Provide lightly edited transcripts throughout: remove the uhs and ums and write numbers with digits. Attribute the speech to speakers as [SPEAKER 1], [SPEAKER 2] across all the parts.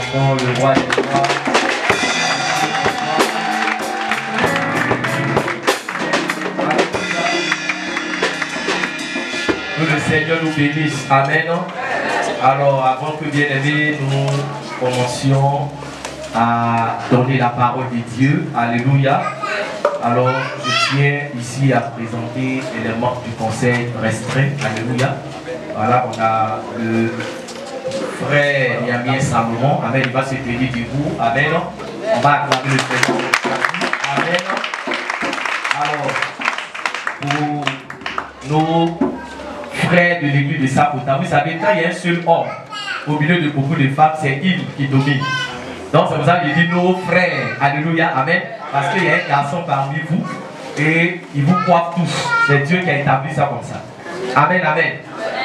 [SPEAKER 1] acclamons le roi des rois. Que le Seigneur nous bénisse. Amen. Alors, avant que bien-aimés, nous commencions à donner la parole de Dieu. Alléluia. Alors, je tiens ici à présenter les membres du conseil restreint. Alléluia. Voilà, on a le frère Yamien Salomon. Amen. Il va se tenir debout. Amen. On va acclamer le Seigneur. Amen. Alors, pour nos frères de l'église de Sapota, vous savez, quand il y a un seul homme au milieu de beaucoup de femmes, c'est il qui domine. Donc, c'est pour ça que je dis nos frères. Alléluia. Amen. Parce qu'il y a un garçon parmi vous et il vous croit tous. C'est Dieu qui a établi ça comme ça. Amen. Amen.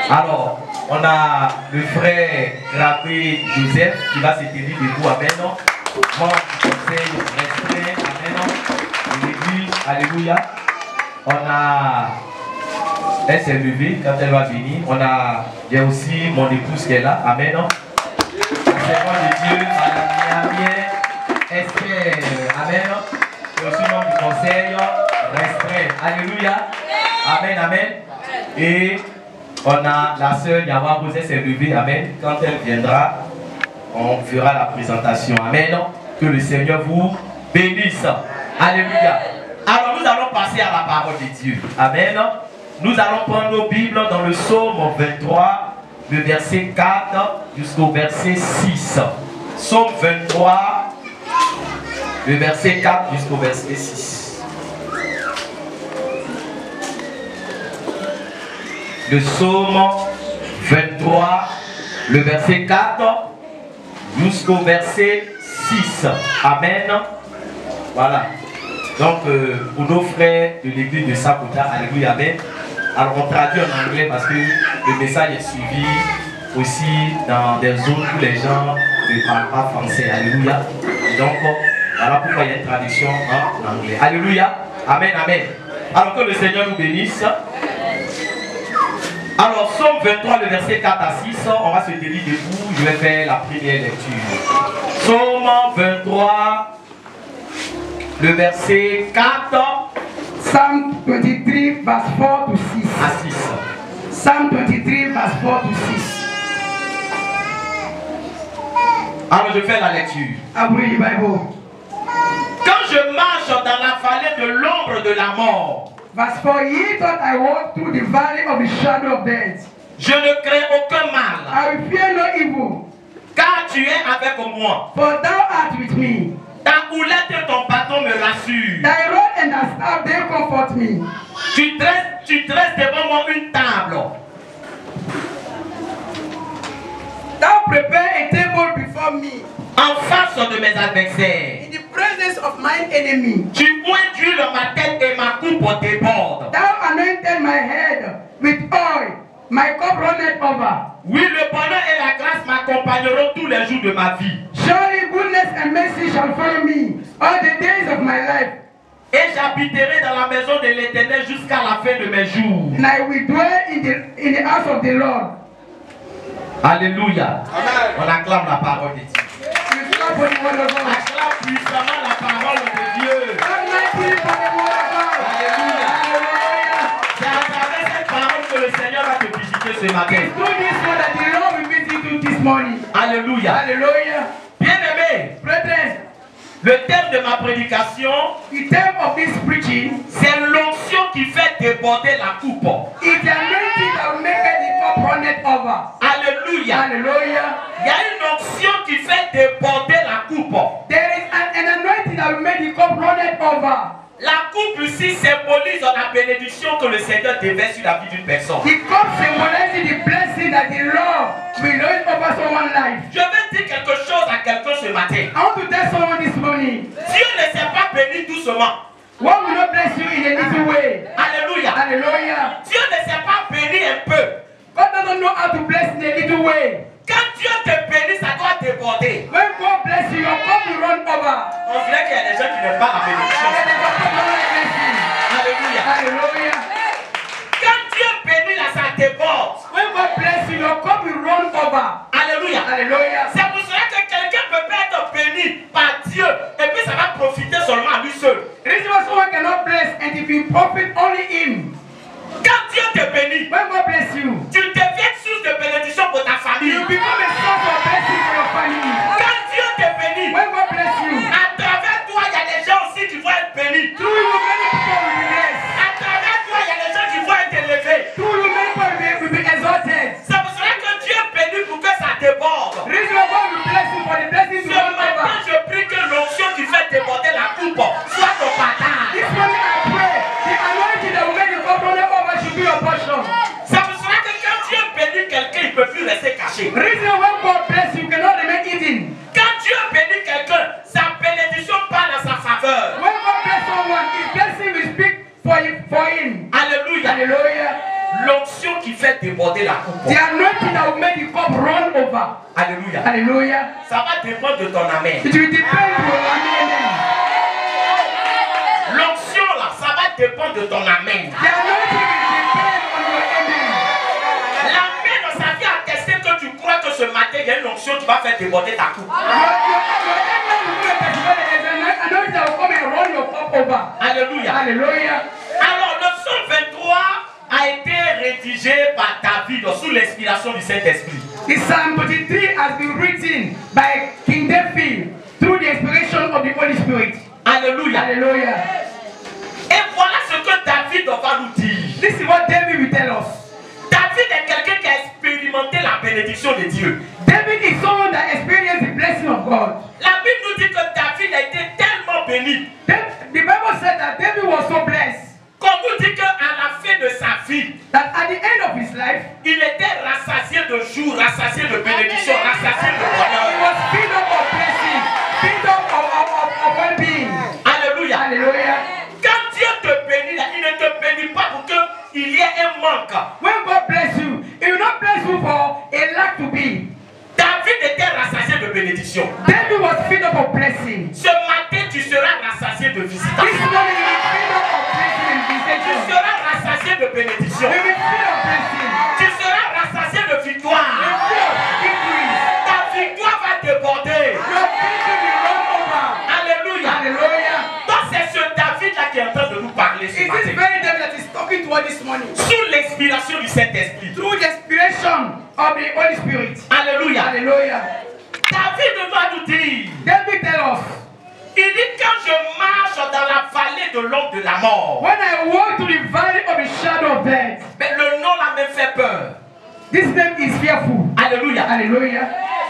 [SPEAKER 1] Alors, on a le frère Gravé Joseph qui va se tenir debout. Amen. Membre du conseil restreint. Amen. De l'église. Alléluia. On a... Elle s'est levée quand elle va venir. Il y a aussi mon épouse qui est là. Amen. Seigneur de Dieu, Madame Yamien, Esther. Amen. Et aussi membre du conseil restreint. Alléluia. Amen. Amen. Et on a la sœur Yawa Rosé s'est levée. Amen. Quand elle viendra, on fera la présentation. Amen. Que le Seigneur vous bénisse. Alléluia. Alors nous allons passer à la parole de Dieu. Amen. Nous allons prendre nos Bibles dans le psaume 23, le verset 4 jusqu'au verset 6. Psaume 23, le verset 4 jusqu'au verset 6. Le psaume 23, le verset 4 jusqu'au verset 6. Amen. Voilà. Donc, pour nos frères de l'église de Sapota, alléluia, amen. Alors, on traduit en anglais parce que le message est suivi aussi dans des zones où les gens ne parlent pas français. Alléluia. Et donc, voilà pourquoi il y a une traduction en anglais. Alléluia. Amen, amen. Alors, que le Seigneur nous bénisse. Alors, Psaume 23, le verset 4 à 6, on va se tenir debout. Je vais faire la première lecture. Psaume 23, le verset 4.
[SPEAKER 2] Psalm 23, verse 4 to 6.
[SPEAKER 1] À 6.
[SPEAKER 2] Psalm 23, verse 4 to 6.
[SPEAKER 1] Alors je fais la lecture.
[SPEAKER 2] Abri Bible.
[SPEAKER 1] Quand je marche dans la vallée de l'ombre de la mort,
[SPEAKER 2] Verse 4, ye thought I walked through the valley of the shadow of death.
[SPEAKER 1] je ne crains aucun mal,
[SPEAKER 2] I will fear no evil,
[SPEAKER 1] car tu es avec moi.
[SPEAKER 2] for thou art with me.
[SPEAKER 1] Ta houlette et ton bâton me rassurent.
[SPEAKER 2] Thy rod and thy staff, they comfort me.
[SPEAKER 1] Tu dresses devant moi une table.
[SPEAKER 2] Thou prepare a table before me,
[SPEAKER 1] En face de mes adversaires.
[SPEAKER 2] in the presence of mine enemy.
[SPEAKER 1] Tu oins d'huile ma tête et ma coupe déborde.
[SPEAKER 2] Thou anointed my head with oil, my cup runneth over.
[SPEAKER 1] Oui, le bonheur et la grâce m'accompagneront tous les jours de ma vie.
[SPEAKER 2] Surely goodness and mercy shall follow me all the days of my life,
[SPEAKER 1] Et j'habiterai dans la maison de l'Éternel jusqu'à la fin de mes jours.
[SPEAKER 2] and I will dwell in the house of the Lord.
[SPEAKER 1] Alléluia.
[SPEAKER 2] Amen.
[SPEAKER 1] On acclame la parole de Dieu.
[SPEAKER 2] We clap for the word of God.
[SPEAKER 1] Acclame puissamment la parole de Dieu.
[SPEAKER 2] Almighty for the word of God.
[SPEAKER 1] Alléluia.
[SPEAKER 2] Hallelujah.
[SPEAKER 1] C'est à travers cette parole que le Seigneur va te visiter ce matin.
[SPEAKER 2] It's through this word that the Lord will visit you this morning.
[SPEAKER 1] Alléluia.
[SPEAKER 2] Hallelujah.
[SPEAKER 1] Bien-aimé,
[SPEAKER 2] Brethren,
[SPEAKER 1] le thème de ma prédication,
[SPEAKER 2] the theme of this preaching
[SPEAKER 1] c'est l'onction qui fait déborder la coupe.
[SPEAKER 2] is the anointing that will make the cup runneth over.
[SPEAKER 1] Alléluia.
[SPEAKER 2] Hallelujah.
[SPEAKER 1] Il y a une onction qui fait déborder la coupe.
[SPEAKER 2] There is an anointing that will make the cup runneth over.
[SPEAKER 1] La coupe ici symbolise la bénédiction que le Seigneur déverse sur la vie d'une personne.
[SPEAKER 2] The cup symbolizes the blessing that the Lord will raise over someone's life.
[SPEAKER 1] Je vais dire quelque chose à quelqu'un ce matin.
[SPEAKER 2] I want to tell someone this morning,
[SPEAKER 1] Dieu ne s'est pas béni doucement.
[SPEAKER 2] God will not bless you in a little way.
[SPEAKER 1] Alléluia.
[SPEAKER 2] Hallelujah.
[SPEAKER 1] Dieu ne s'est pas béni un peu.
[SPEAKER 2] God doesn't know how to bless in a little way.
[SPEAKER 1] Quand Dieu te bénit, ça doit déborder.
[SPEAKER 2] When God bless you, your cup will run over.
[SPEAKER 1] On dirait qu'il y a des gens qui n'aiment pas la bénédiction. Alléluia.
[SPEAKER 2] Hallelujah.
[SPEAKER 1] Quand Dieu bénit, là, ça déborde.
[SPEAKER 2] When God bless you, your cup will run over.
[SPEAKER 1] Alléluia.
[SPEAKER 2] Hallelujah.
[SPEAKER 1] C'est pour cela que quelqu'un peut fait déborder la coupe.
[SPEAKER 2] The anointing that will make the cup run over.
[SPEAKER 1] Alléluia.
[SPEAKER 2] Hallelujah.
[SPEAKER 1] Ça va dépendre de ton amen.
[SPEAKER 2] It will depend on your amen.
[SPEAKER 1] L'onction là, ça va dépendre de ton amen.
[SPEAKER 2] The anointing will depend on your amen.
[SPEAKER 1] L'amen dans sa vie a testé que tu crois que ce matin il y a une onction qui va faire déborder ta coupe.
[SPEAKER 2] Your amen will testify that there's an anointing that will come and run your cup over.
[SPEAKER 1] Alléluia.
[SPEAKER 2] Hallelujah.
[SPEAKER 1] Alors le psaume 23 a été rédigé par David sous l'inspiration du Saint-Esprit.
[SPEAKER 2] The Psalm 23 has been written by King David through the inspiration of the Holy Spirit.
[SPEAKER 1] Alléluia.
[SPEAKER 2] Hallelujah.
[SPEAKER 1] Et voilà ce que David va nous dire.
[SPEAKER 2] This is what David will tell us.
[SPEAKER 1] David est quelqu'un qui a expérimenté la bénédiction de Dieu.
[SPEAKER 2] David is someone that experienced the blessing of God.
[SPEAKER 1] La Bible nous dit que David a été tellement béni.
[SPEAKER 2] The Bible said that David was so blessed
[SPEAKER 1] Qu'on nous dit qu'à la fin de sa vie,
[SPEAKER 2] that at the end of his life,
[SPEAKER 1] il était rassasié de jours, rassasié de bénédictions, rassasié de
[SPEAKER 2] he
[SPEAKER 1] bonheur.
[SPEAKER 2] was filled up of blessing, filled up of well-being.
[SPEAKER 1] Alléluia.
[SPEAKER 2] Hallelujah.
[SPEAKER 1] Quand Dieu te bénit, là, il ne te bénit pas pour qu'il y ait un manque.
[SPEAKER 2] When God bless you, He will not bless you for a lack to be.
[SPEAKER 1] David était rassasié de bénédictions.
[SPEAKER 2] David was filled up of blessing.
[SPEAKER 1] Ce matin, tu seras rassasié de
[SPEAKER 2] This
[SPEAKER 1] visitations.
[SPEAKER 2] morning you will be filled up of blessing and
[SPEAKER 1] Tu
[SPEAKER 2] visitation.
[SPEAKER 1] seras rassasié de bénédictions.
[SPEAKER 2] You will be filled of blessing.
[SPEAKER 1] Tu seras rassasié de
[SPEAKER 2] You
[SPEAKER 1] victoire.
[SPEAKER 2] will be filled of increase.
[SPEAKER 1] Ta victoire va déborder.
[SPEAKER 2] Your victory will run over.
[SPEAKER 1] Alléluia.
[SPEAKER 2] Hallelujah.
[SPEAKER 1] Donc c'est ce David-là qui est en train de nous parler ce
[SPEAKER 2] It is
[SPEAKER 1] matin.
[SPEAKER 2] very David that is talking to us this morning.
[SPEAKER 1] Sous l'inspiration du Saint-Esprit.
[SPEAKER 2] Through the inspiration of the Holy Spirit.
[SPEAKER 1] Alléluia.
[SPEAKER 2] Hallelujah.
[SPEAKER 1] David va nous dire,
[SPEAKER 2] David tell us,
[SPEAKER 1] il dit quand je marche dans la vallée de l'ombre de la mort.
[SPEAKER 2] when I walk through the valley of the shadow of death,
[SPEAKER 1] Mais le nom là me fait peur.
[SPEAKER 2] this name is fearful.
[SPEAKER 1] Alléluia.
[SPEAKER 2] Hallelujah.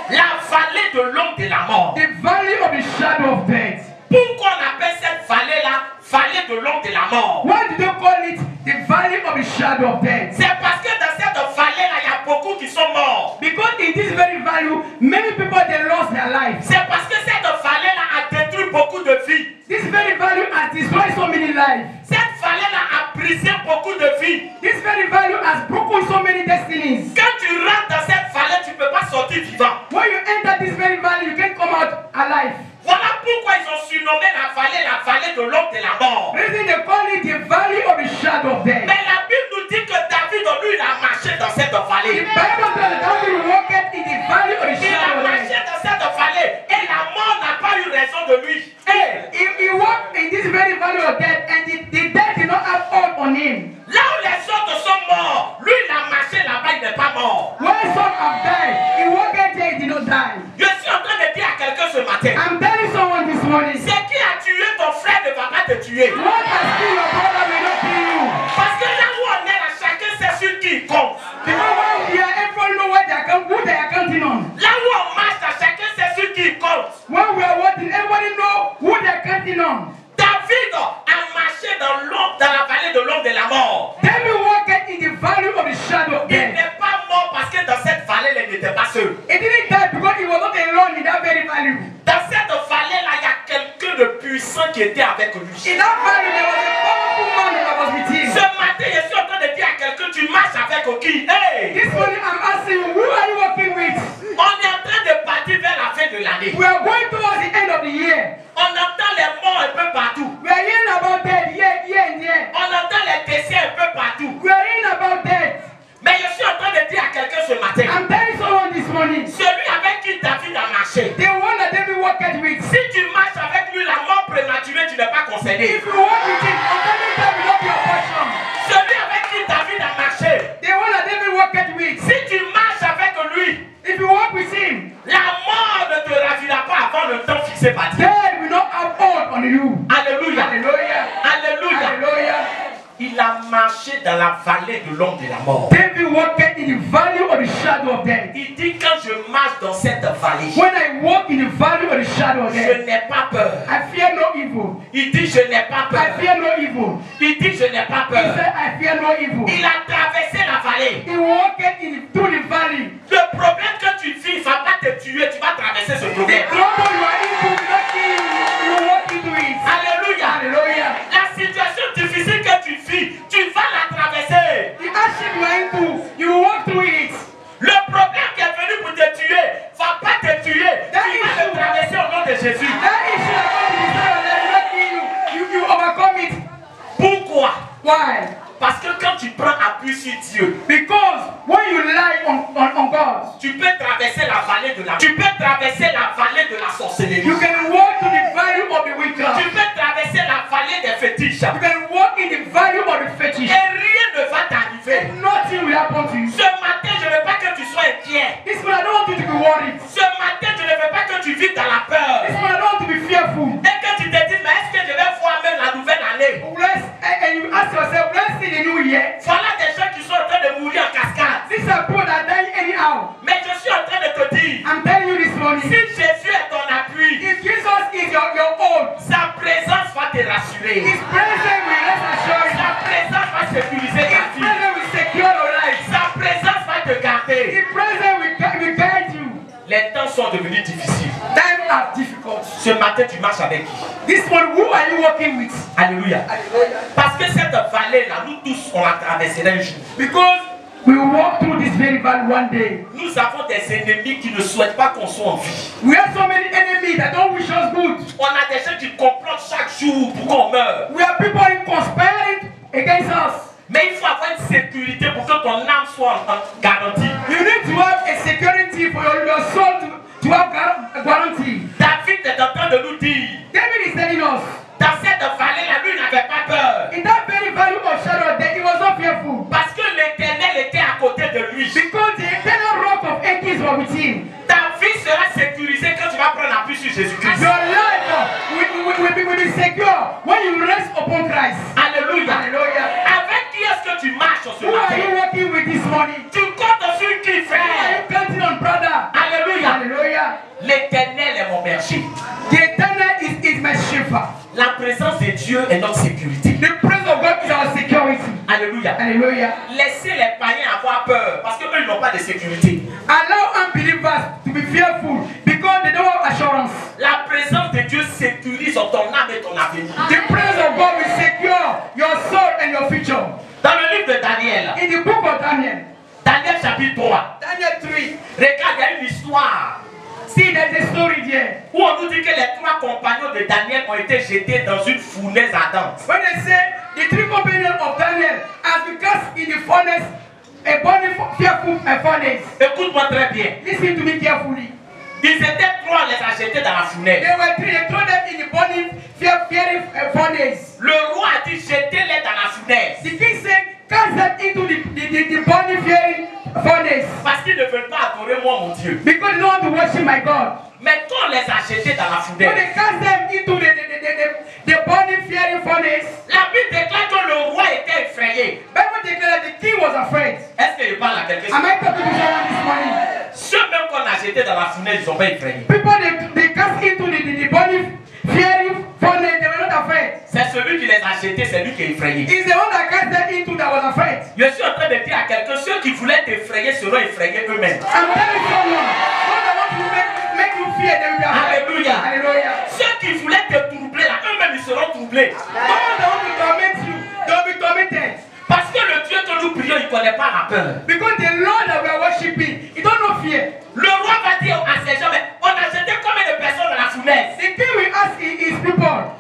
[SPEAKER 1] La vallée de l'ombre de la mort.
[SPEAKER 2] The valley of the shadow of death.
[SPEAKER 1] Pourquoi on appelle cette vallée-là vallée de l'ombre de la mort?
[SPEAKER 2] Why do they call it the valley of the shadow of death?
[SPEAKER 1] C'est parce que dans cette vallée-là, il y a beaucoup qui sont morts.
[SPEAKER 2] Because in this very valley, many people they lost their lives.
[SPEAKER 1] C'est parce que cette vallée-là a détruit beaucoup de vies.
[SPEAKER 2] This very valley has destroyed so many lives.
[SPEAKER 1] Cette vallée-là a brisé beaucoup de vies.
[SPEAKER 2] This very valley has broken so many destinies.
[SPEAKER 1] Quand tu rentres dans cette vallée, tu ne peux pas sortir vivant.
[SPEAKER 2] When you enter this very valley, you can't come out alive.
[SPEAKER 1] Voilà pourquoi ils ont surnommé la vallée de l'ombre de la mort.
[SPEAKER 2] Reason they call it the valley of the shadow of death.
[SPEAKER 1] Mais la Bible nous dit que David, lui, il a marché dans cette
[SPEAKER 2] The
[SPEAKER 1] vallée.
[SPEAKER 2] Bible says that David walked in the valley of the
[SPEAKER 1] Il a
[SPEAKER 2] shadow of
[SPEAKER 1] marché
[SPEAKER 2] death.
[SPEAKER 1] dans cette vallée et la mort n'a pas eu raison de lui. Hey,
[SPEAKER 2] He walked in this very valley of death, and the death did not have hold on him.
[SPEAKER 1] là où les autres sont morts, lui, il a marché là-bas, il n'est pas mort.
[SPEAKER 2] When some have died, he walked there, he did not die.
[SPEAKER 1] Je suis en train de dire à quelqu'un ce matin,
[SPEAKER 2] I'm telling someone this morning,
[SPEAKER 1] c'est qui a tué ton frère ne va pas te tuer.
[SPEAKER 2] what has killed your brother may not kill you.
[SPEAKER 1] Parce que là où on est là, chacun sait sur qui il compte.
[SPEAKER 2] Because when we are, everyone know what who they are counting on.
[SPEAKER 1] Là où on marche là, chacun sait sur qui il compte.
[SPEAKER 2] When we are watching, everybody know who they are counting on.
[SPEAKER 1] David a marché dans la vallée de l'ombre de la mort.
[SPEAKER 2] David walked in the valley of the shadow of
[SPEAKER 1] Il
[SPEAKER 2] death.
[SPEAKER 1] n'est pas mort parce que dans cette vallée, il n'était pas seul.
[SPEAKER 2] He didn't die because he was not alone in that very valley.
[SPEAKER 1] Dans cette vallée-là, il y a quelqu'un de puissant qui était avec lui.
[SPEAKER 2] In that valley, there was a powerful man that was with him.
[SPEAKER 1] Ce matin, je suis en train de dire à quelqu'un, tu marches avec qui? Hey!
[SPEAKER 2] This morning, I'm asking you, who are you working with?
[SPEAKER 1] On est en train de partir vers la fin de l'année.
[SPEAKER 2] We are going towards the end of the year.
[SPEAKER 1] On entend les morts un peu partout.
[SPEAKER 2] We are hearing about death here and there.
[SPEAKER 1] On entend les décès un peu partout.
[SPEAKER 2] We are hearing about death.
[SPEAKER 1] Mais je suis en train de dire à quelqu'un ce matin,
[SPEAKER 2] I'm telling someone this morning,
[SPEAKER 1] celui avec qui David a marché,
[SPEAKER 2] the one that David walked with.
[SPEAKER 1] si tu marches avec lui, la mort prématurée, tu n'es pas concerné.
[SPEAKER 2] If you walk with him, untimely death will not be your portion.
[SPEAKER 1] Celui avec qui David a marché,
[SPEAKER 2] The one that David walked with.
[SPEAKER 1] si tu marches avec lui,
[SPEAKER 2] If you walk with him,
[SPEAKER 1] la mort ne te ravira pas avant le temps fixé par Dieu.
[SPEAKER 2] death will not have hold on you.
[SPEAKER 1] Alléluia.
[SPEAKER 2] Hallelujah.
[SPEAKER 1] Alléluia.
[SPEAKER 2] Hallelujah.
[SPEAKER 1] Il a marché dans la vallée de l'ombre de la mort.
[SPEAKER 2] David walked in the valley of the shadow of death.
[SPEAKER 1] Il dit quand je marche dans cette vallée,
[SPEAKER 2] When I walk in the valley of the shadow of
[SPEAKER 1] je
[SPEAKER 2] death,
[SPEAKER 1] n'ai pas peur.
[SPEAKER 2] I fear no evil.
[SPEAKER 1] Il dit je n'ai pas
[SPEAKER 2] I
[SPEAKER 1] peur.
[SPEAKER 2] fear no evil.
[SPEAKER 1] Il dit je n'ai pas
[SPEAKER 2] He
[SPEAKER 1] peur.
[SPEAKER 2] said, I fear no evil.
[SPEAKER 1] Il a traversé la vallée.
[SPEAKER 2] He walked through the valley.
[SPEAKER 1] Le problème que tu vis, il ne va pas te tuer, tu vas traverser ce problème.
[SPEAKER 2] Trouble you are into will not kill you. You walk into it.
[SPEAKER 1] Alléluia.
[SPEAKER 2] Hallelujah.
[SPEAKER 1] La situation difficile que tu vis, tu vas la traverser.
[SPEAKER 2] The hardship you are into, you Why?
[SPEAKER 1] Parce que quand tu prends appui sur Dieu,
[SPEAKER 2] Because when you rely on God,
[SPEAKER 1] tu peux traverser la vallée de la sorcellerie.
[SPEAKER 2] you can walk to the value of the
[SPEAKER 1] Tu
[SPEAKER 2] witchcraft.
[SPEAKER 1] peux traverser la vallée des fétiches.
[SPEAKER 2] You can walk in the value of the fetish.
[SPEAKER 1] Et rien ne va t'arriver.
[SPEAKER 2] And nothing will happen to you.
[SPEAKER 1] Ce matin, je ne veux pas que tu sois inquiet.
[SPEAKER 2] This one I don't want you to be worried.
[SPEAKER 1] Ce matin, je ne veux pas que tu vives dans la peur.
[SPEAKER 2] This one I don't want to be fearful.
[SPEAKER 1] Et que tu te dises, mais est-ce que je vais voir même la nouvelle année?
[SPEAKER 2] And you ask yourself, let's see the new year.
[SPEAKER 1] Voilà des gens qui sont en train de mourir en cascade.
[SPEAKER 2] These are people that die anyhow.
[SPEAKER 1] Mais je suis en train de te dire,
[SPEAKER 2] I'm telling you this
[SPEAKER 1] si
[SPEAKER 2] morning.
[SPEAKER 1] Jésus est ton appui,
[SPEAKER 2] If Jesus is your own,
[SPEAKER 1] sa présence va te rassurer.
[SPEAKER 2] His presence will rest assured you.
[SPEAKER 1] Sa présence va sécuriser ta
[SPEAKER 2] His
[SPEAKER 1] vie.
[SPEAKER 2] presence will secure your life.
[SPEAKER 1] Sa présence va te garder.
[SPEAKER 2] His presence will guide you.
[SPEAKER 1] Les temps sont devenus difficiles.
[SPEAKER 2] Times are difficult.
[SPEAKER 1] Ce matin, tu marches avec qui?
[SPEAKER 2] This one, who are you working with?
[SPEAKER 1] Alléluia. Parce que cette vallée-là, nous tous, on la traverserait un jour.
[SPEAKER 2] Because we will walk through this very valley one day.
[SPEAKER 1] Nous avons des ennemis qui ne souhaitent pas qu'on soit en vie.
[SPEAKER 2] We have so many enemies that don't wish us good.
[SPEAKER 1] On a des gens qui complotent chaque jour pour qu'on meure.
[SPEAKER 2] We have people conspiring against us.
[SPEAKER 1] Mais il faut avoir une sécurité pour que ton âme soit garantie.
[SPEAKER 2] You need to have a security for your soul to have guarantee.
[SPEAKER 1] David est en train de nous dire,
[SPEAKER 2] David is telling us,
[SPEAKER 1] dans cette vallée-là, lui n'avait pas peur.
[SPEAKER 2] in that very valley of shadow, that he was not fearful.
[SPEAKER 1] Parce que l'Éternel était à côté de lui.
[SPEAKER 2] Because the eternal rock of ages were with him.
[SPEAKER 1] Ta vie sera sécurisée quand tu vas prendre appui sur Jésus-Christ.
[SPEAKER 2] Your life will be secure when you rest upon Christ.
[SPEAKER 1] Alléluia.
[SPEAKER 2] Hallelujah.
[SPEAKER 1] Avec qui est-ce que tu marches ce
[SPEAKER 2] Who are
[SPEAKER 1] matin?
[SPEAKER 2] you working with this morning?
[SPEAKER 1] Tu comptes sur qui,
[SPEAKER 2] Who are
[SPEAKER 1] frère?
[SPEAKER 2] you counting on, brother?
[SPEAKER 1] Alléluia.
[SPEAKER 2] Hallelujah.
[SPEAKER 1] L'Éternel est mon berger.
[SPEAKER 2] The eternal is my shepherd.
[SPEAKER 1] La présence de Dieu est notre sécurité.
[SPEAKER 2] The presence of God is our security.
[SPEAKER 1] Alléluia.
[SPEAKER 2] Hallelujah.
[SPEAKER 1] Laissez les païens avoir peur parce qu'eux ils n'ont pas de sécurité.
[SPEAKER 2] Allow unbelievers to be fearful because they don't have assurance.
[SPEAKER 1] La présence de Dieu sécurise ton âme et ton avenir.
[SPEAKER 2] The presence of God will secure your soul and your future.
[SPEAKER 1] Dans le livre de Daniel,
[SPEAKER 2] In the book of Daniel,
[SPEAKER 1] Daniel chapitre 3,
[SPEAKER 2] Daniel 3,
[SPEAKER 1] regarde, il y a une histoire
[SPEAKER 2] see there's a story there.
[SPEAKER 1] où on nous dit que les 3 compagnons de Daniel ont été jetés dans une fournaise ardente.
[SPEAKER 2] When they say the 3 companions of Daniel has been cast in the furnace, a burning fearful furnace.
[SPEAKER 1] Écoute-moi très bien.
[SPEAKER 2] Listen to me carefully.
[SPEAKER 1] Ils étaient 3, on les a jetés dans la fournaise.
[SPEAKER 2] They were 3, they throw them in the burning fiery furnace.
[SPEAKER 1] Le roi a dit jetez-les dans la fournaise.
[SPEAKER 2] The king said, cast them into the burning fiery furnace.
[SPEAKER 1] Parce qu'ils ne veulent pas adorer moi, mon Dieu.
[SPEAKER 2] Because they don't want to worship my God.
[SPEAKER 1] Mais quand on les a jetés dans la
[SPEAKER 2] When
[SPEAKER 1] fournaise,
[SPEAKER 2] they cast them into the burning fiery furnace,
[SPEAKER 1] la Bible déclare que le roi était effrayé.
[SPEAKER 2] Bible declares that the king was afraid.
[SPEAKER 1] Est-ce que je parle à quelqu'un?
[SPEAKER 2] Am I talking to someone this morning?
[SPEAKER 1] Ceux même qu'on a jetés dans la fournaise, ils ne sont pas effrayés.
[SPEAKER 2] People they cast into the burning fiery furnace, they were not afraid.
[SPEAKER 1] C'est celui qui les a jetés, c'est lui qui est effrayé.
[SPEAKER 2] It's the one that cast them into that was afraid.
[SPEAKER 1] Je suis en train de dire à quelqu'un, ceux qui voulaient t'effrayer seront effrayés eux-mêmes.
[SPEAKER 2] I'm telling someone, God that want to make you fear, they will be afraid.
[SPEAKER 1] Alléluia.
[SPEAKER 2] Hallelujah.
[SPEAKER 1] Ceux qui voulaient te troubler, là, eux-mêmes ils seront troublés.
[SPEAKER 2] God that want to torment you, they will be tormented.
[SPEAKER 1] Parce que le Dieu que nous prions, il ne connaît pas la peur.
[SPEAKER 2] Because the Lord that we are worshiping, he don't know fear.
[SPEAKER 1] Le roi va dire à ces gens, mais on a jeté combien de personnes dans la fournaise?
[SPEAKER 2] The king will ask his people,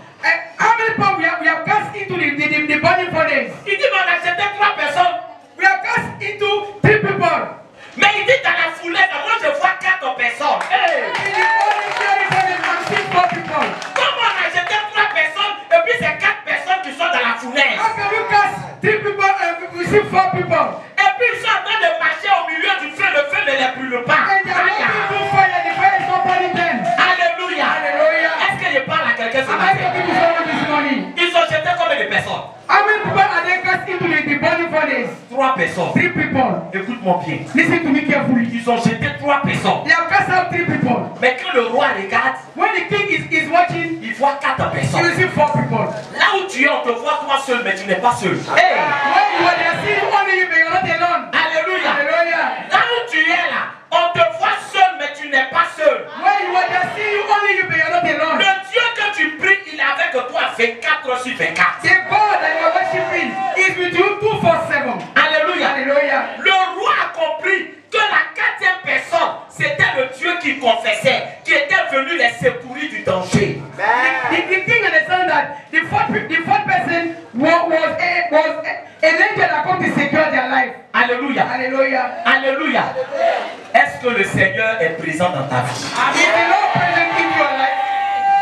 [SPEAKER 2] how many people we have cast into the burning furnace?
[SPEAKER 1] Il dit, mais on a jeté 3 personnes.
[SPEAKER 2] We have cast into 3 people.
[SPEAKER 1] Mais il dit dans la fournaise, moi je vois 4 personnes. Hey!
[SPEAKER 2] In the burning fiery furnace, I'm seeing 4 people.
[SPEAKER 1] Comment on a jeté 3 personnes et puis c'est 4 personnes qui sont dans la fournaise?
[SPEAKER 2] How can we cast 3 people and we see 4 people?
[SPEAKER 1] Et puis ils sont en train de marcher au milieu du feu, le feu ne les brûle pas.
[SPEAKER 2] And they are walking through fire, the fire is not burning them.
[SPEAKER 1] Alléluia.
[SPEAKER 2] Hallelujah.
[SPEAKER 1] Est-ce que je parle à quelqu'un ce
[SPEAKER 2] Am I
[SPEAKER 1] matin?
[SPEAKER 2] talking to someone this morning?
[SPEAKER 1] Ils ont jeté combien de personnes?
[SPEAKER 2] How many people are they cast into the burning furnace?
[SPEAKER 1] 3 personnes.
[SPEAKER 2] 3 people.
[SPEAKER 1] Écoute-moi bien.
[SPEAKER 2] Listen to me carefully.
[SPEAKER 1] Ils ont jeté 3 personnes.
[SPEAKER 2] They have cast out 3 people.
[SPEAKER 1] Mais quand le roi regarde,
[SPEAKER 2] When the king is watching,
[SPEAKER 1] il voit 4
[SPEAKER 2] you will
[SPEAKER 1] personnes.
[SPEAKER 2] see 4 people.
[SPEAKER 1] Là où tu es, on te voit toi seul, mais tu n'es pas seul. Hey!
[SPEAKER 2] When you are there, see only you, but you're not alone.
[SPEAKER 1] Alléluia.
[SPEAKER 2] Hallelujah.
[SPEAKER 1] Là où tu es là, on te voit seul, mais tu n'es pas seul.
[SPEAKER 2] When you are there, see only you, but you're not alone.
[SPEAKER 1] Le Dieu que tu pries, il est avec toi 24 sur 24.
[SPEAKER 2] The God that you are worshiping is with you 247.
[SPEAKER 1] Alléluia.
[SPEAKER 2] Hallelujah.
[SPEAKER 1] Le roi a compris que la 4e personne, c'était le Dieu qui confessait, qui était venu les secourir du danger.
[SPEAKER 2] The king understand that the fourth person was was an angel that come to secure their life.
[SPEAKER 1] Alléluia.
[SPEAKER 2] Hallelujah.
[SPEAKER 1] Alléluia. Est-ce que le Seigneur est présent dans ta vie?
[SPEAKER 2] Is the Lord present in your life?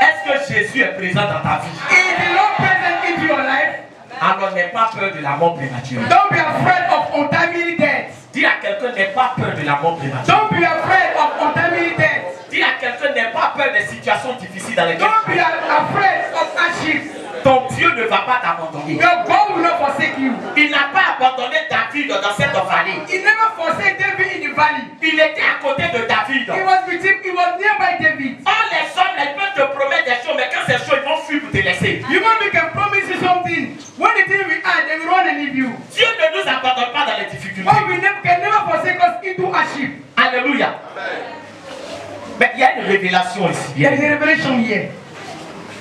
[SPEAKER 1] Est-ce que Jésus est présent dans ta vie?
[SPEAKER 2] Is the Lord present in your life?
[SPEAKER 1] Alors n'aie pas peur de la mort prématurée.
[SPEAKER 2] Don't be afraid of untimely death.
[SPEAKER 1] Dis à quelqu'un, n'aie pas peur de la mort prématurée.
[SPEAKER 2] Don't be afraid of untimely death.
[SPEAKER 1] Dis à quelqu'un, n'aie pas peur des situations difficiles dans lesquelles
[SPEAKER 2] Don't be afraid of hardship.
[SPEAKER 1] ton Dieu ne va pas t'abandonner.
[SPEAKER 2] Your God will not forsake you.
[SPEAKER 1] Il n'a pas abandonné David dans cette vallée.
[SPEAKER 2] He never forsake David in the valley.
[SPEAKER 1] Il était à côté de David.
[SPEAKER 2] He was with him. He was nearby David.
[SPEAKER 1] Oh, les hommes, ils peuvent te promettre des choses, mais quand ces choses, ils vont fuir pour te laisser.
[SPEAKER 2] Human beings can promise you something. When the thing will end, they will run and leave you.
[SPEAKER 1] Dieu ne nous abandonne pas dans les difficultés.
[SPEAKER 2] God will can never forsake us into hardship.
[SPEAKER 1] Alléluia. Mais il y a une révélation ici.
[SPEAKER 2] There is a revelation here.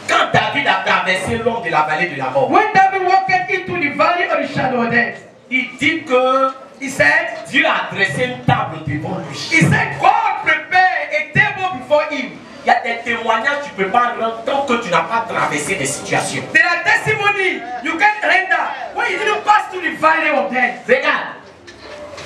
[SPEAKER 1] Quand David a traversé l'ombre de la vallée de la mort,
[SPEAKER 2] When David walked into the valley of the shadow of death,
[SPEAKER 1] il dit que
[SPEAKER 2] he said,
[SPEAKER 1] Dieu a dressé une table devant lui.
[SPEAKER 2] he said, God prepared a table before him.
[SPEAKER 1] Il y a des témoignages que tu ne peux pas rendre tant que tu n'as pas traversé des situations.
[SPEAKER 2] There are testimony you can't render when you didn't pass through the valley of death.
[SPEAKER 1] Regarde,